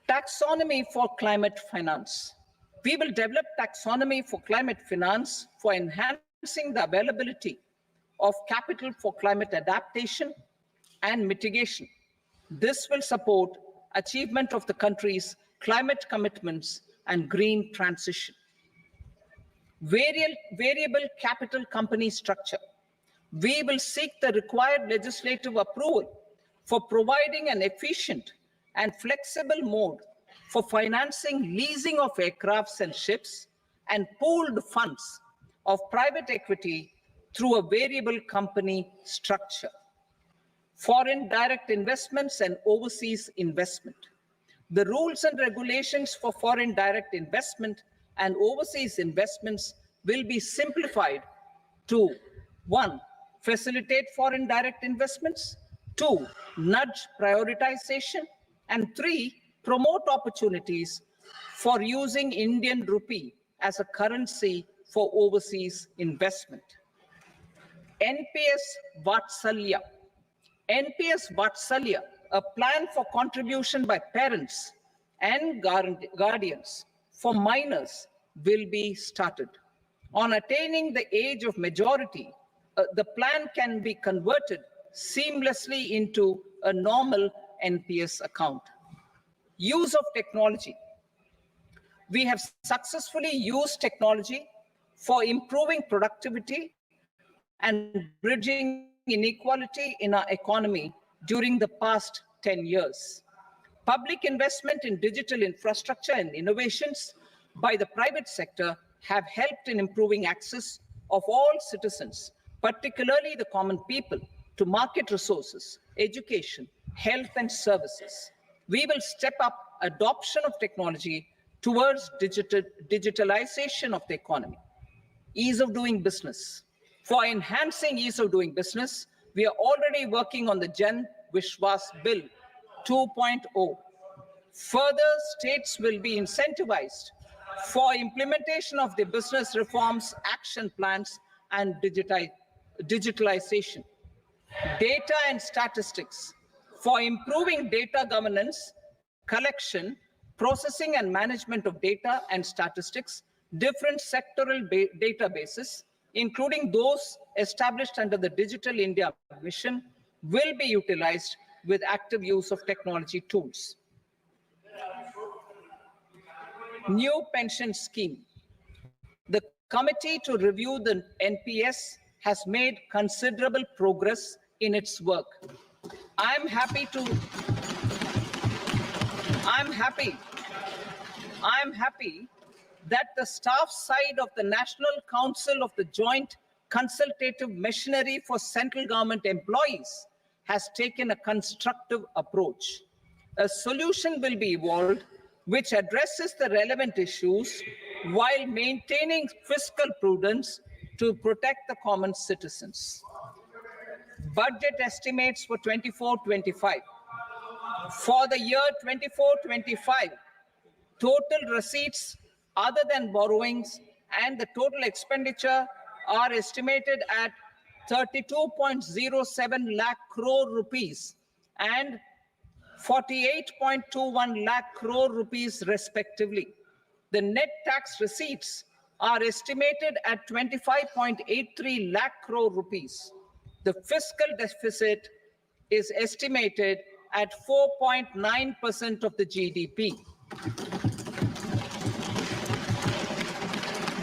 Speaker 2: Taxonomy for climate finance. We will develop taxonomy for climate finance for enhancing the availability of capital for climate adaptation and mitigation. This will support achievement of the country's climate commitments and green transition. Variable capital company structure. We will seek the required legislative approval for providing an efficient and flexible mode for financing leasing of aircrafts and ships and pooled funds of private equity through a variable company structure. Foreign direct investments and overseas investment. The rules and regulations for foreign direct investment and overseas investments will be simplified to 1, facilitate foreign direct investments, 2, nudge prioritization, and 3, promote opportunities for using Indian rupee as a currency for overseas investment. NPS Vatsalya. NPS Vatsalya, a plan for contribution by parents and guardians for minors, will be started. On attaining the age of majority, the plan can be converted seamlessly into a normal NPS account. Use of technology. We have successfully used technology for improving productivity and bridging inequality in our economy during the past 10 years. Public investment in digital infrastructure and innovations by the private sector have helped in improving access of all citizens, particularly the common people, to market resources, education, health and services. We will step up adoption of technology towards digitalization of the economy. Ease of doing business. For enhancing ease of doing business, we are already working on the Jan Vishwas Bill 2.0. Further, states will be incentivized for implementation of the business reforms, action plans, and digitalization. Data and statistics. For improving data governance, collection, processing and management of data and statistics, different sectoral databases, including those established under the Digital India Mission, will be utilized with active use of technology tools. New pension scheme. The committee to review the NPS has made considerable progress in its work. I'm happy that the staff side of the National Council of the Joint Consultative Machinery for Central Government Employees has taken a constructive approach. A solution will be evolved which addresses the relevant issues while maintaining fiscal prudence to protect the common citizens. Budget estimates for 24-25. For the year 24-25, total receipts other than borrowings and the total expenditure are estimated at 32.07 lakh crore rupees and 48.21 lakh crore rupees respectively. The net tax receipts are estimated at 25.83 lakh crore rupees. The fiscal deficit is estimated at 4.9% of the GDP.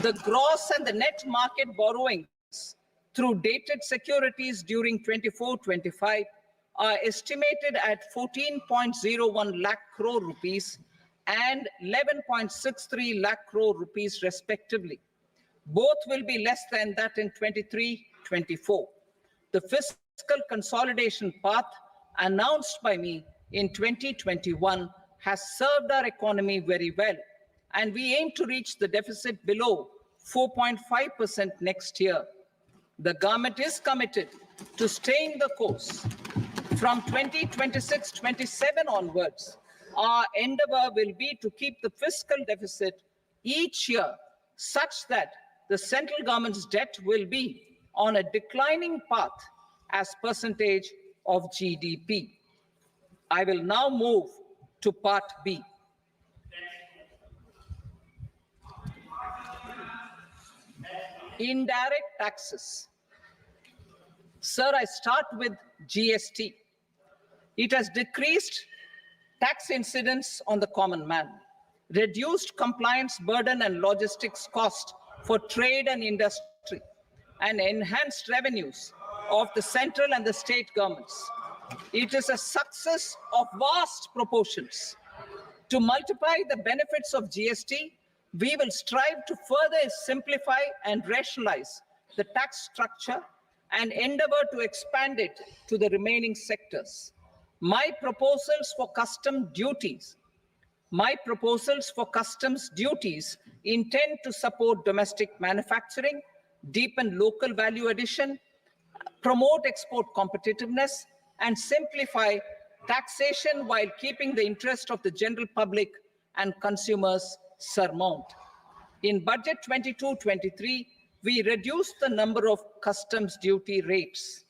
Speaker 2: The gross and the net market borrowings through dated securities during 24-25 are estimated at 14.01 lakh crore rupees and 11.63 lakh crore rupees respectively. Both will be less than that in 23-24. The fiscal consolidation path announced by me in 2021 has served our economy very well, and we aim to reach the deficit below 4.5% next year. The government is committed to staying the course. From 2026-27 onwards, our endeavor will be to keep the fiscal deficit each year such that the central government's debt will be on a declining path as percentage of GDP. I will now move to part B. Indirect taxes. Sir, I start with GST. It has decreased tax incidence on the common man, reduced compliance burden and logistics cost for trade and industry, and enhanced revenues of the central and the state governments. It is a success of vast proportions. To multiply the benefits of GST, we will strive to further simplify and rationalize the tax structure and endeavor to expand it to the remaining sectors. My proposals for customs duties intend to support domestic manufacturing, deepen local value addition, promote export competitiveness, and simplify taxation while keeping the interest of the general public and consumers surmount. In budget 22-23, we reduced the number of customs duty rates.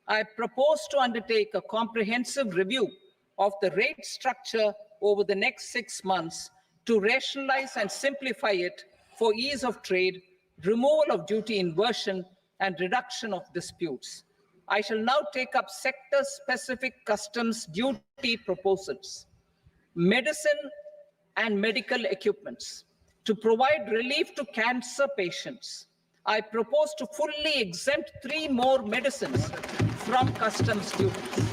Speaker 2: I propose to undertake a comprehensive review of the rate structure over the next 6 months to rationalize and simplify it for ease of trade, removal of duty inversion, and reduction of disputes. I shall now take up sector-specific customs duty proposals. Medicine and medical equipments. To provide relief to cancer patients, I propose to fully exempt 3 more medicines from customs duties.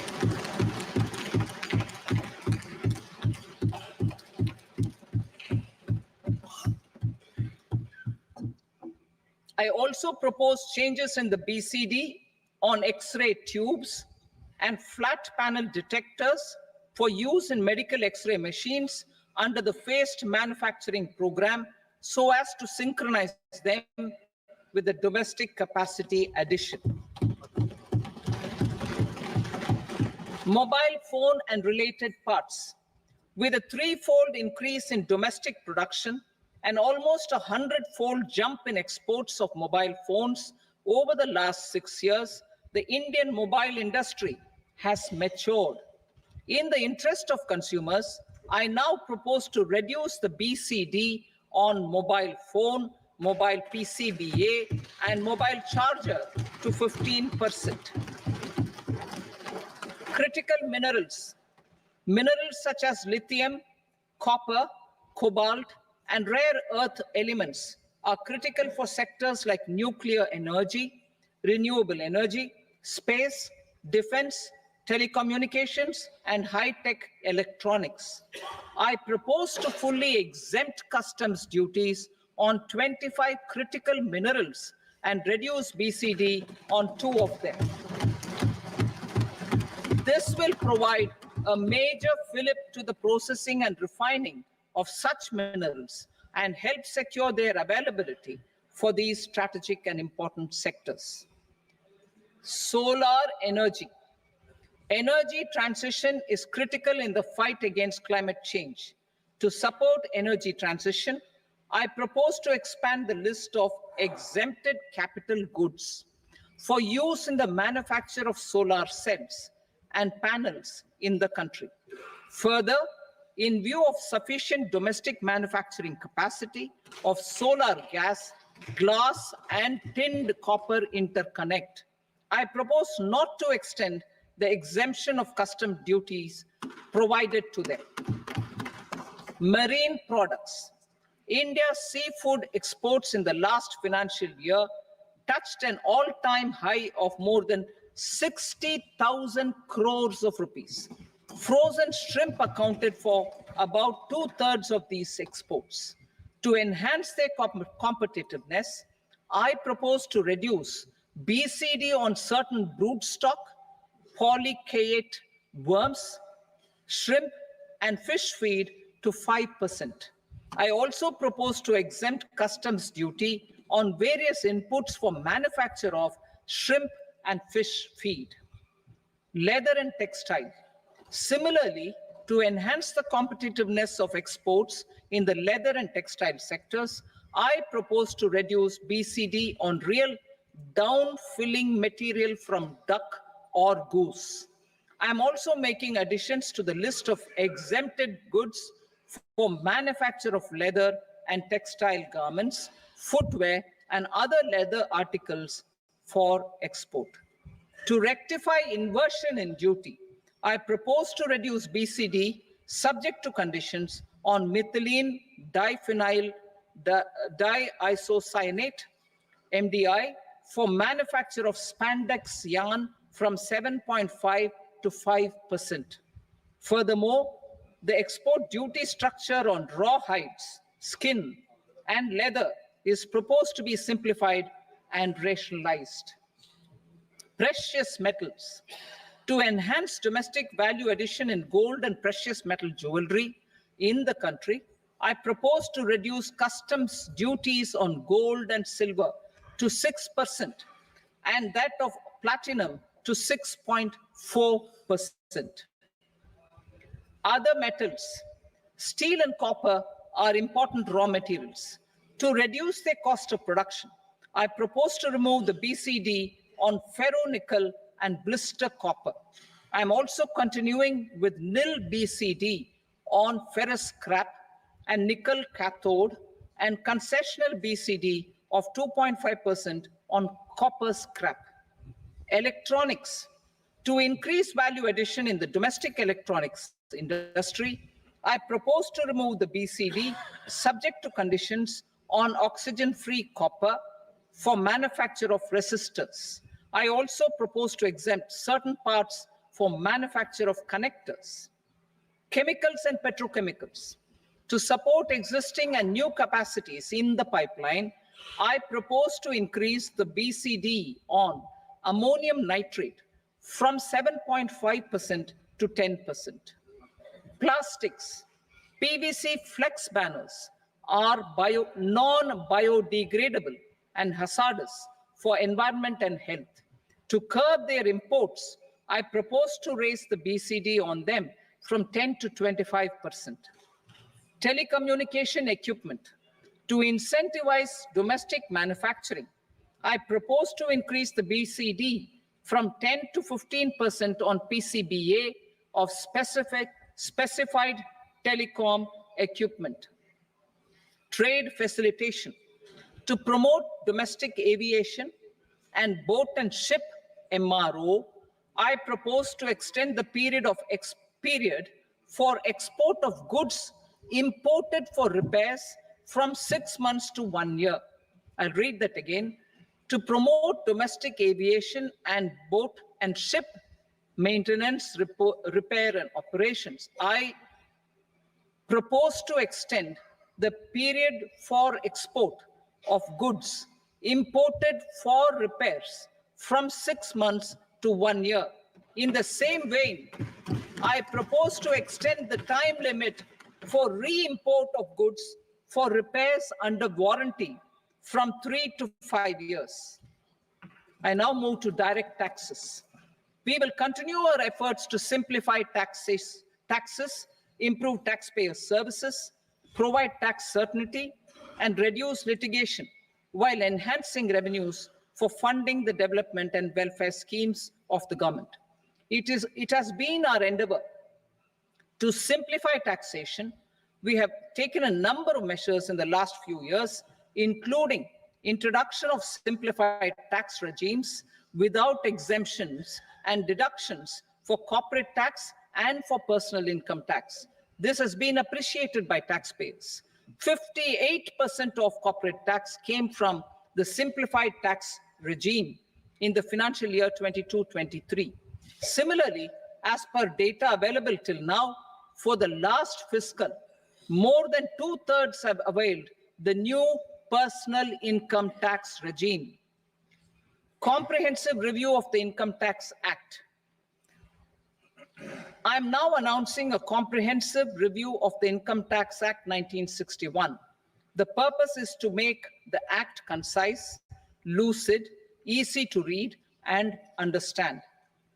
Speaker 2: I also propose changes in the BCD on X-ray tubes and flat panel detectors for use in medical X-ray machines under the phased manufacturing program so as to synchronize them with the domestic capacity addition. Mobile phone and related parts. With a 3-fold increase in domestic production and almost a 100-fold jump in exports of mobile phones over the last 6 years, the Indian mobile industry has matured. In the interest of consumers, I now propose to reduce the BCD on mobile phone, mobile PCBA, and mobile charger to 15%. Critical minerals. Minerals such as lithium, copper, cobalt, and rare earth elements are critical for sectors like nuclear energy, renewable energy, space, defense, telecommunications, and high-tech electronics. I propose to fully exempt customs duties on 25 critical minerals and reduce BCD on 2 of them. This will provide a major fillip to the processing and refining of such minerals and help secure their availability for these strategic and important sectors. Solar energy. Energy transition is critical in the fight against climate change. To support energy transition, I propose to expand the list of exempted capital goods for use in the manufacture of solar cells and panels in the country. Further, in view of sufficient domestic manufacturing capacity of solar gas, glass, and tinned copper interconnect, I propose not to extend the exemption of custom duties provided to them. Marine products. India's seafood exports in the last financial year touched an all-time high of more than 60,000 crores of rupees. Frozen shrimp accounted for about 2/3 of these exports. To enhance their competitiveness, I propose to reduce BCD on certain broodstock, polychaete worms, shrimp, and fish feed to 5%. I also propose to exempt customs duty on various inputs for manufacture of shrimp and fish feed. Leather and textile. Similarly, to enhance the competitiveness of exports in the leather and textile sectors, I propose to reduce BCD on real down-filling material from duck or goose. I am also making additions to the list of exempted goods for manufacture of leather and textile garments, footwear, and other leather articles for export. To rectify inversion in duty, I propose to reduce BCD subject to conditions on methylene diphenyl diisocyanate, MDI, for manufacture of spandex yarn from 7.5 to 5%. Furthermore, the export duty structure on raw hides, skin, and leather is proposed to be simplified and rationalized. Precious metals. To enhance domestic value addition in gold and precious metal jewelry in the country, I propose to reduce customs duties on gold and silver to 6% and that of platinum to 6.4%. Other metals. Steel and copper are important raw materials. To reduce their cost of production, I propose to remove the BCD on ferronickel and blister copper. I am also continuing with nil BCD on ferrous scrap and nickel cathode and concessional BCD of 2.5% on copper scrap. Electronics. To increase value addition in the domestic electronics industry, I propose to remove the BCD subject to conditions on oxygen-free copper for manufacture of resistors. I also propose to exempt certain parts for manufacture of connectors. Chemicals and petrochemicals. To support existing and new capacities in the pipeline, I propose to increase the BCD on ammonium nitrate from 7.5% to 10%. Plastics. PVC flex banners are non-biodegradable and hazardous for environment and health. To curb their imports, I propose to raise the BCD on them from 10 to 25%. Telecommunication equipment. To incentivize domestic manufacturing, I propose to increase the BCD from 10 to 15% on PCBA of specified telecom equipment. Trade facilitation. To promote domestic aviation and boat and ship MRO, I propose to extend the period for export of goods imported for repairs from 6 months to 1 year. I'll read that again. To promote domestic aviation and boat and ship maintenance, repair and operations, I propose to extend the period for export of goods imported for repairs from 6 months to 1 year. In the same vein, I propose to extend the time limit for re-import of goods for repairs under warranty from 3 to 5 years. I now move to direct taxes. We will continue our efforts to simplify taxes, improve taxpayer services, provide tax certainty, and reduce litigation while enhancing revenues for funding the development and welfare schemes of the government. It has been our endeavor to simplify taxation. We have taken a number of measures in the last few years, including introduction of simplified tax regimes without exemptions and deductions for corporate tax and for personal income tax. This has been appreciated by taxpayers. 58% of corporate tax came from the simplified tax regime in the financial year 22-23. Similarly, as per data available till now, for the last fiscal, more than 2/3 have availed the new personal income tax regime. Comprehensive review of the Income Tax Act. I am now announcing a comprehensive review of the Income Tax Act 1961. The purpose is to make the act concise, lucid, easy to read and understand.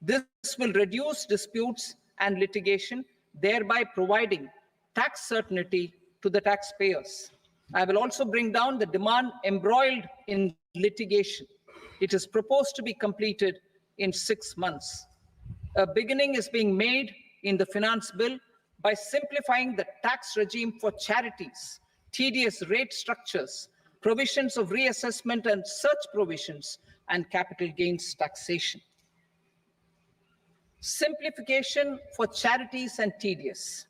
Speaker 2: This will reduce disputes and litigation, thereby providing tax certainty to the taxpayers. I will also bring down the demand embroiled in litigation. It is proposed to be completed in 6 months. A beginning is being made in the finance bill by simplifying the tax regime for charities, TDS rate structures, provisions of reassessment and such provisions, and capital gains taxation. Simplification for charities and TDS.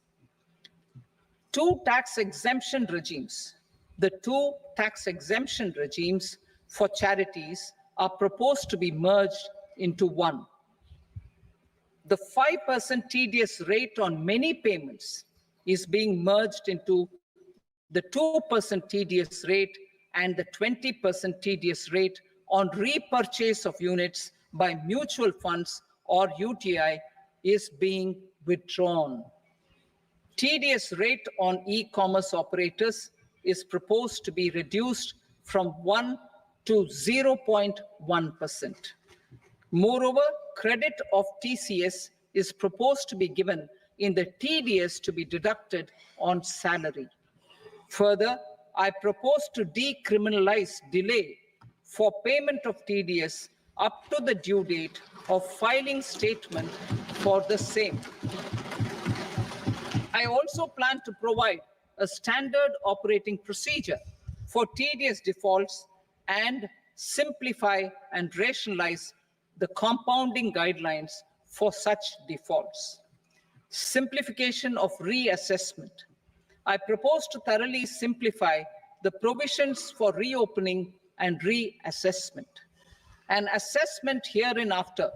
Speaker 2: Two tax exemption regimes. The two tax exemption regimes for charities are proposed to be merged into one. The 5% TDS rate on many payments is being merged into the 2% TDS rate, and the 20% TDS rate on repurchase of units by mutual funds or UTI is being withdrawn. TDS rate on e-commerce operators is proposed to be reduced from 1 to 0.1%. Moreover, credit of TCS is proposed to be given in the TDS to be deducted on salary. Further, I propose to decriminalize delay for payment of TDS up to the due date of filing statement for the same. I also plan to provide a standard operating procedure for tedious defaults and simplify and rationalize the compounding guidelines for such defaults. Simplification of reassessment. I propose to thoroughly simplify the provisions for reopening and reassessment. An assessment hereinafter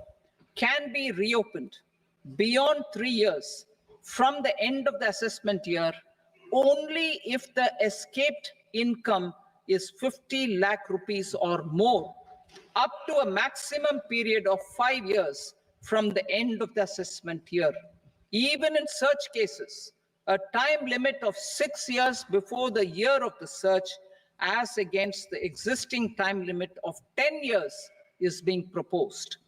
Speaker 2: can be reopened beyond 3 years from the end of the assessment year only if the escaped income is 50 lakh rupees or more, up to a maximum period of 5 years from the end of the assessment year. Even in such cases, a time limit of 6 years before the year of the search, as against the existing time limit of 10 years, is being proposed.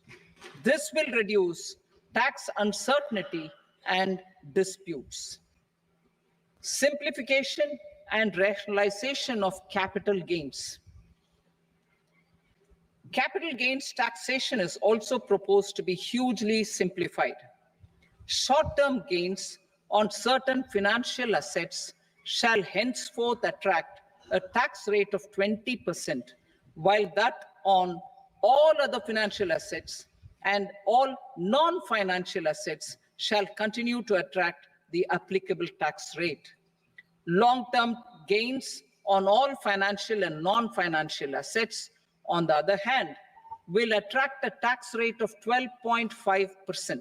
Speaker 2: This will reduce tax uncertainty and disputes. Simplification and rationalization of capital gains. Capital gains taxation is also proposed to be hugely simplified. Short-term gains on certain financial assets shall henceforth attract a tax rate of 20%, while that on all other financial assets and all non-financial assets shall continue to attract the applicable tax rate. Long-term gains on all financial and non-financial assets, on the other hand, will attract a tax rate of 12.5%.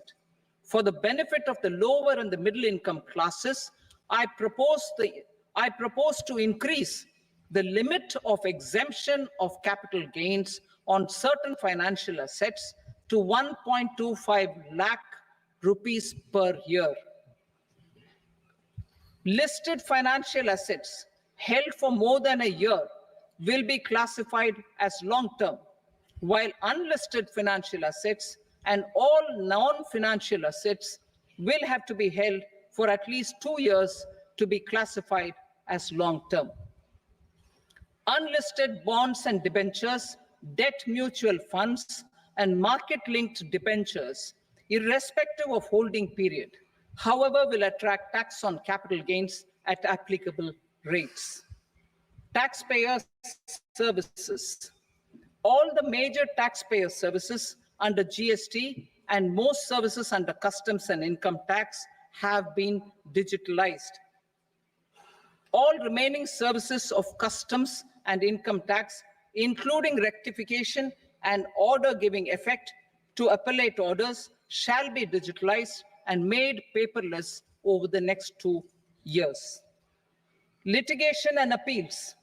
Speaker 2: For the benefit of the lower and the middle income classes, I propose to increase the limit of exemption of capital gains on certain financial assets to 1.25 lakh rupees per year. Listed financial assets held for more than a year will be classified as long-term, while unlisted financial assets and all non-financial assets will have to be held for at least 2 years to be classified as long-term. Unlisted bonds and debentures, debt mutual funds, and market-linked debentures, irrespective of holding period, however, will attract tax on capital gains at applicable rates. Taxpayer services. All the major taxpayer services under GST and most services under customs and income tax have been digitalized. All remaining services of customs and income tax, including rectification and order giving effect to appellate orders, shall be digitalized and made paperless over the next 2 years. Litigation and appeals.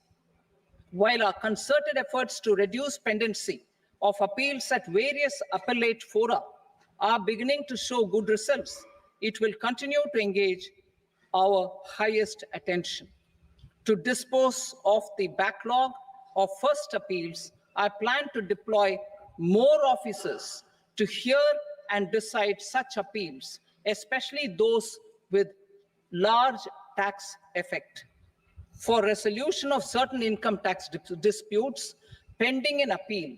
Speaker 2: While our concerted efforts to reduce pendency of appeals at various appellate fora are beginning to show good results, it will continue to engage our highest attention. To dispose of the backlog of first appeals, I plan to deploy more officers to hear and decide such appeals, especially those with large tax effect. For resolution of certain income tax disputes pending in appeal,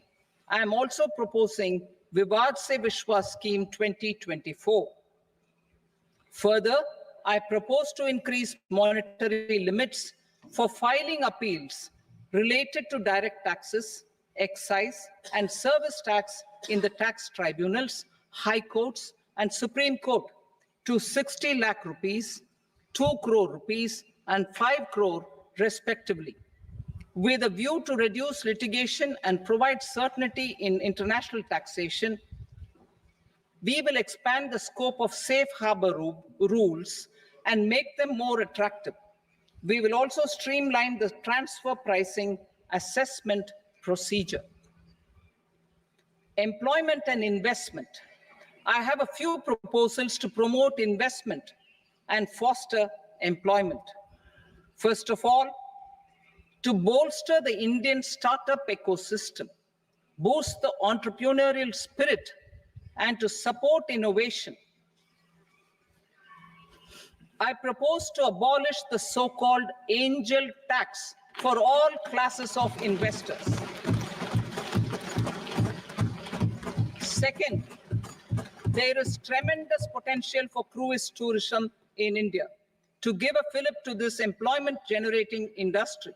Speaker 2: I am also proposing Vivad Se Vishwas Scheme 2024. Further, I propose to increase monetary limits for filing appeals related to direct taxes, excise, and service tax in the tax tribunals, high courts, and Supreme Court to 60 lakh rupees, 2 crore rupees, and 5 crore respectively. With a view to reduce litigation and provide certainty in international taxation, we will expand the scope of safe harbor rules and make them more attractive. We will also streamline the transfer pricing assessment procedure. Employment and investment. I have a few proposals to promote investment and foster employment. First of all, to bolster the Indian startup ecosystem, boost the entrepreneurial spirit, and to support innovation, I propose to abolish the so-called angel tax for all classes of investors. Second, There is tremendous potential for cruise tourism in India. To give a fillip to this employment-generating industry,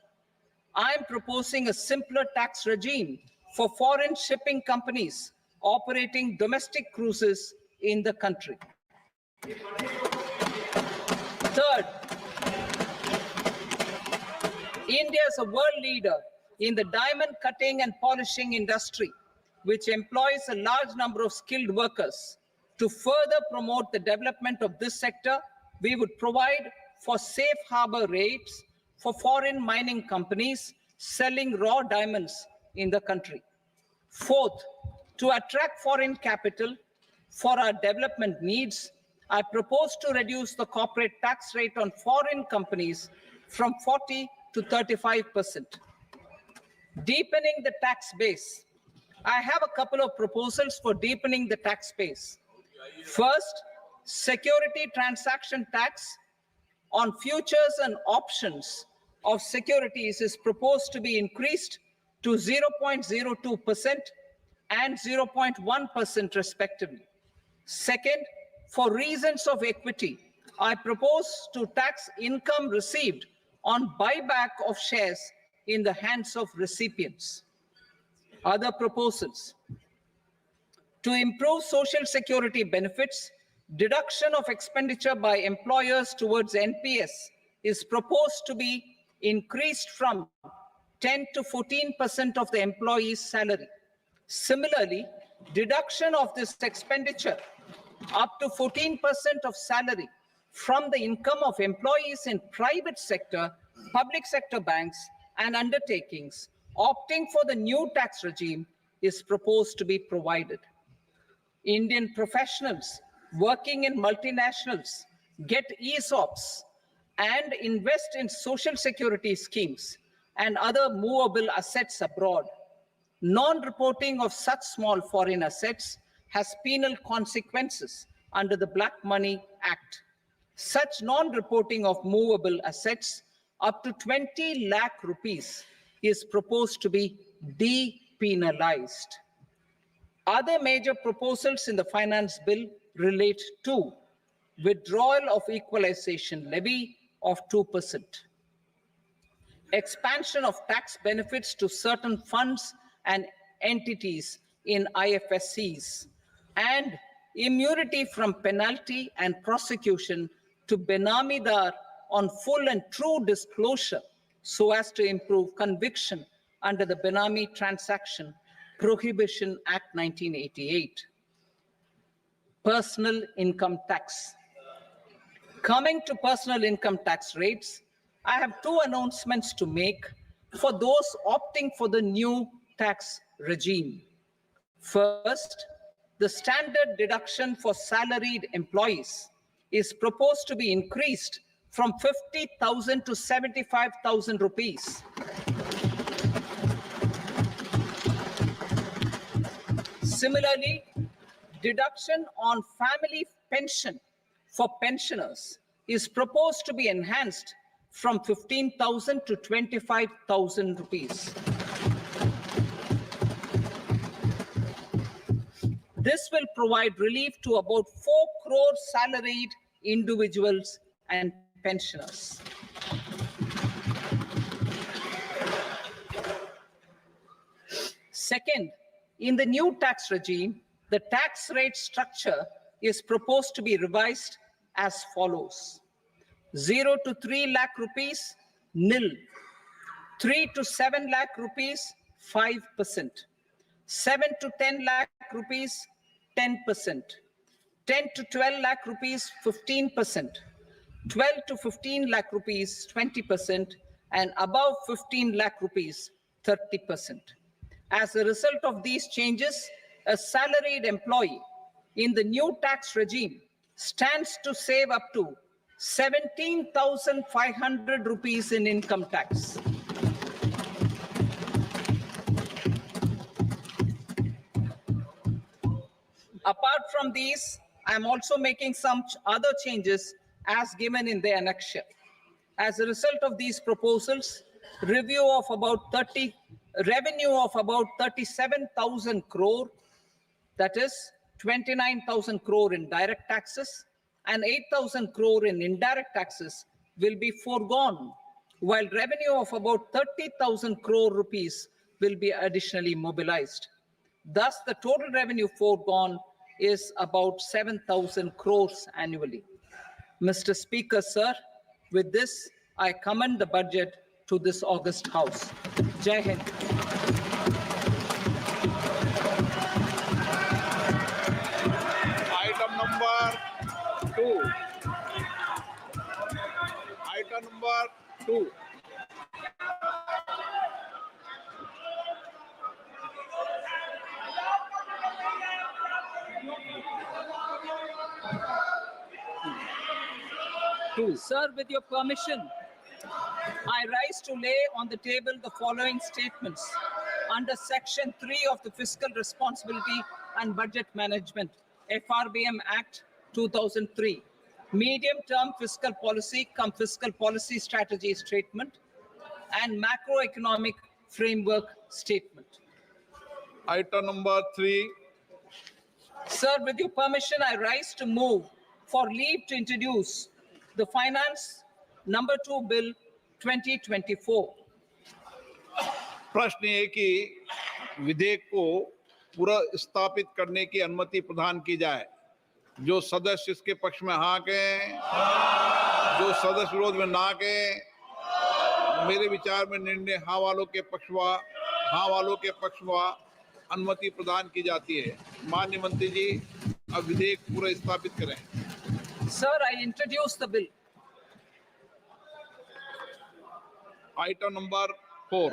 Speaker 2: I am proposing a simpler tax regime for foreign shipping companies operating domestic cruises in the country. Third, India is a world leader in the diamond cutting and polishing industry, which employs a large number of skilled workers. To further promote the development of this sector, we would provide for safe harbor rates for foreign mining companies selling raw diamonds in the country. Fourth, to attract foreign capital for our development needs, I propose to reduce the corporate tax rate on foreign companies from 40 to 35%. Deepening the tax base. I have a couple of proposals for deepening the tax base. First, security transaction tax on futures and options of securities is proposed to be increased to 0.02% and 0.1% respectively. Second, for reasons of equity, I propose to tax income received on buyback of shares in the hands of recipients. Other proposals. To improve social security benefits, deduction of expenditure by employers towards NPS is proposed to be increased from 10 to 14% of the employee's salary. Similarly, deduction of this expenditure up to 14% of salary from the income of employees in private sector, public sector banks, and undertakings opting for the new tax regime is proposed to be provided. Indian professionals working in multinationals get ESOPs and invest in social security schemes and other movable assets abroad. Non-reporting of such small foreign assets has penal consequences under the Black Money Act. Such non-reporting of movable assets up to 20 lakh rupees is proposed to be depenalized. Other major proposals in the finance bill relate to withdrawal of equalization levy of 2%, expansion of tax benefits to certain funds and entities in IFSCs, and immunity from penalty and prosecution to Benamidar on full and true disclosure so as to improve conviction under the Benami Transaction Prohibition Act 1988. Personal income tax. Coming to personal income tax rates, I have two announcements to make for those opting for the new tax regime. First, the standard deduction for salaried employees is proposed to be increased from 50,000 to 75,000 rupees. Similarly, deduction on family pension for pensioners is proposed to be enhanced from 15,000 to 25,000 rupees. This will provide relief to about 4 crore salaried individuals and pensioners. Second, in the new tax regime, the tax rate structure is proposed to be revised as follows. 0 to 3 lakh rupees, nil. 3 to 7 lakh rupees, 5%. 7 to 10 lakh rupees, 10%. 10 to 12 lakh rupees, 15%. 12 to 15 lakh rupees, 20%. And above 15 lakh rupees, 30%. As a result of these changes, a salaried employee in the new tax regime stands to save up to 17,500 rupees in income tax. Apart from these, I am also making some other changes as given in the annexure. As a result of these proposals, revenue of about 37,000 crore, that is 29,000 crore in direct taxes and 8,000 crore in indirect taxes will be foregone, while revenue of about 30,000 crore rupees will be additionally mobilized. Thus, the total revenue foregone is about 7,000 crores annually. Mr. Speaker, sir, with this, I commend the budget to this august House. Jai Hind.
Speaker 1: Item number 2. Item number 2.
Speaker 2: Sir, with your permission, I rise to lay on the table the following statements under Section 3 of the Fiscal Responsibility and Budget Management, FRBM Act 2003, medium-term fiscal policy cum fiscal policy strategy statement and macroeconomic framework statement.
Speaker 1: Item number 3.
Speaker 2: Sir, with your permission, I rise to move for leave to introduce the Finance Number 2 Bill 2024.
Speaker 1: प्रश्न ये कि विधेयक को पुनर्स्थापित करने की अनुमति प्रदान की जाए। जो सदस्य इसके पक्ष में हाँ कहें, जो सदस्य विरोध में ना कहें। मेरे विचार में निर्णय हाँ वालों के पक्ष में अनुमति प्रदान की जाती है। माननीय मंत्री जी, अब विधेयक पुनर्स्थापित करें।
Speaker 2: Sir, I introduce the bill.
Speaker 1: Item number 4.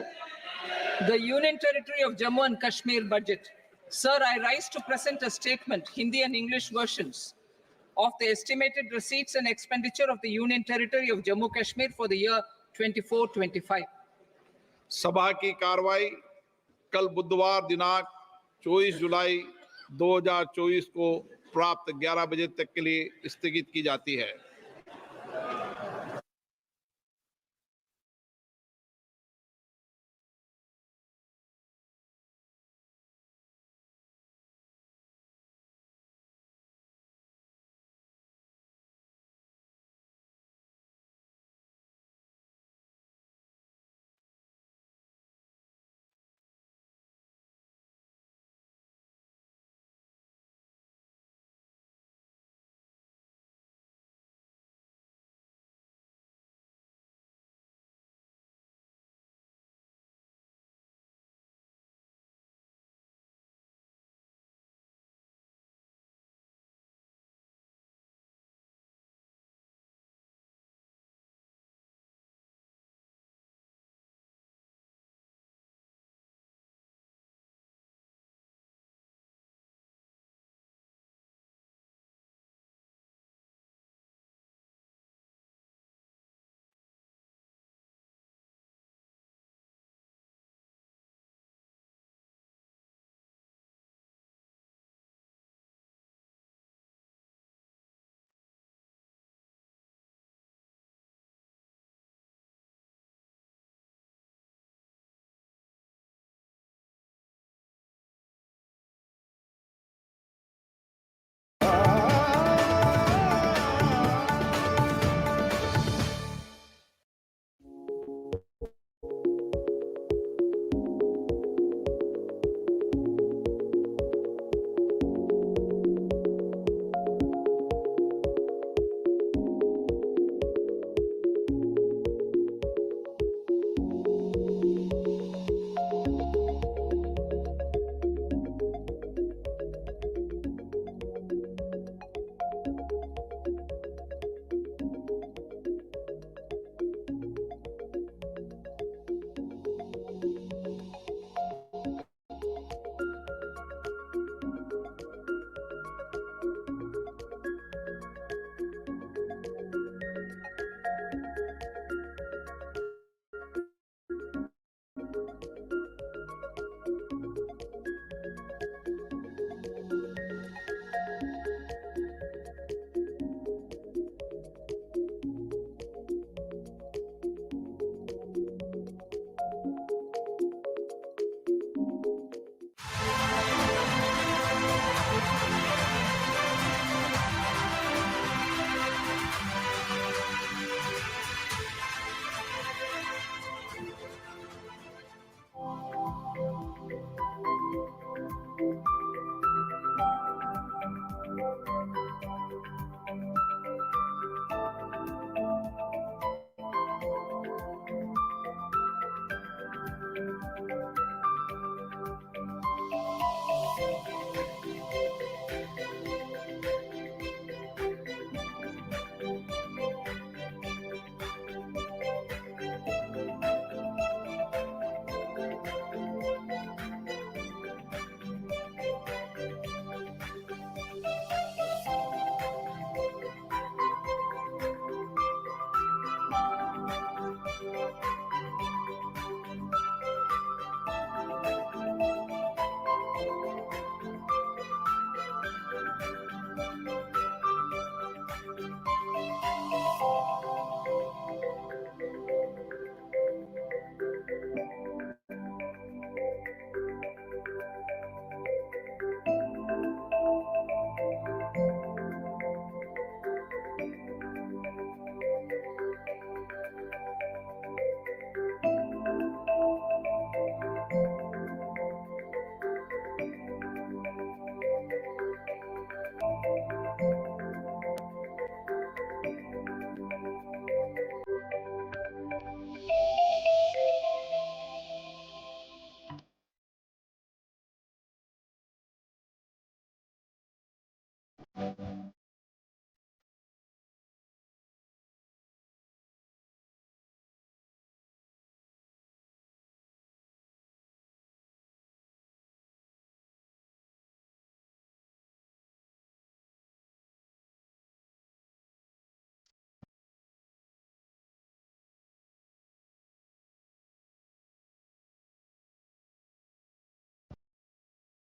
Speaker 2: The Union Territory of Jammu and Kashmir budget. Sir, I rise to present a statement, Hindi and English versions, of the estimated receipts and expenditure of the Union Territory of Jammu Kashmir for the year 24-25.
Speaker 1: सभा की कार्रवाई कल बुधवार दिनांक 24 जुलाई 2024 को प्राप्त 11 बजे तक के लिए स्थगित की जाती है।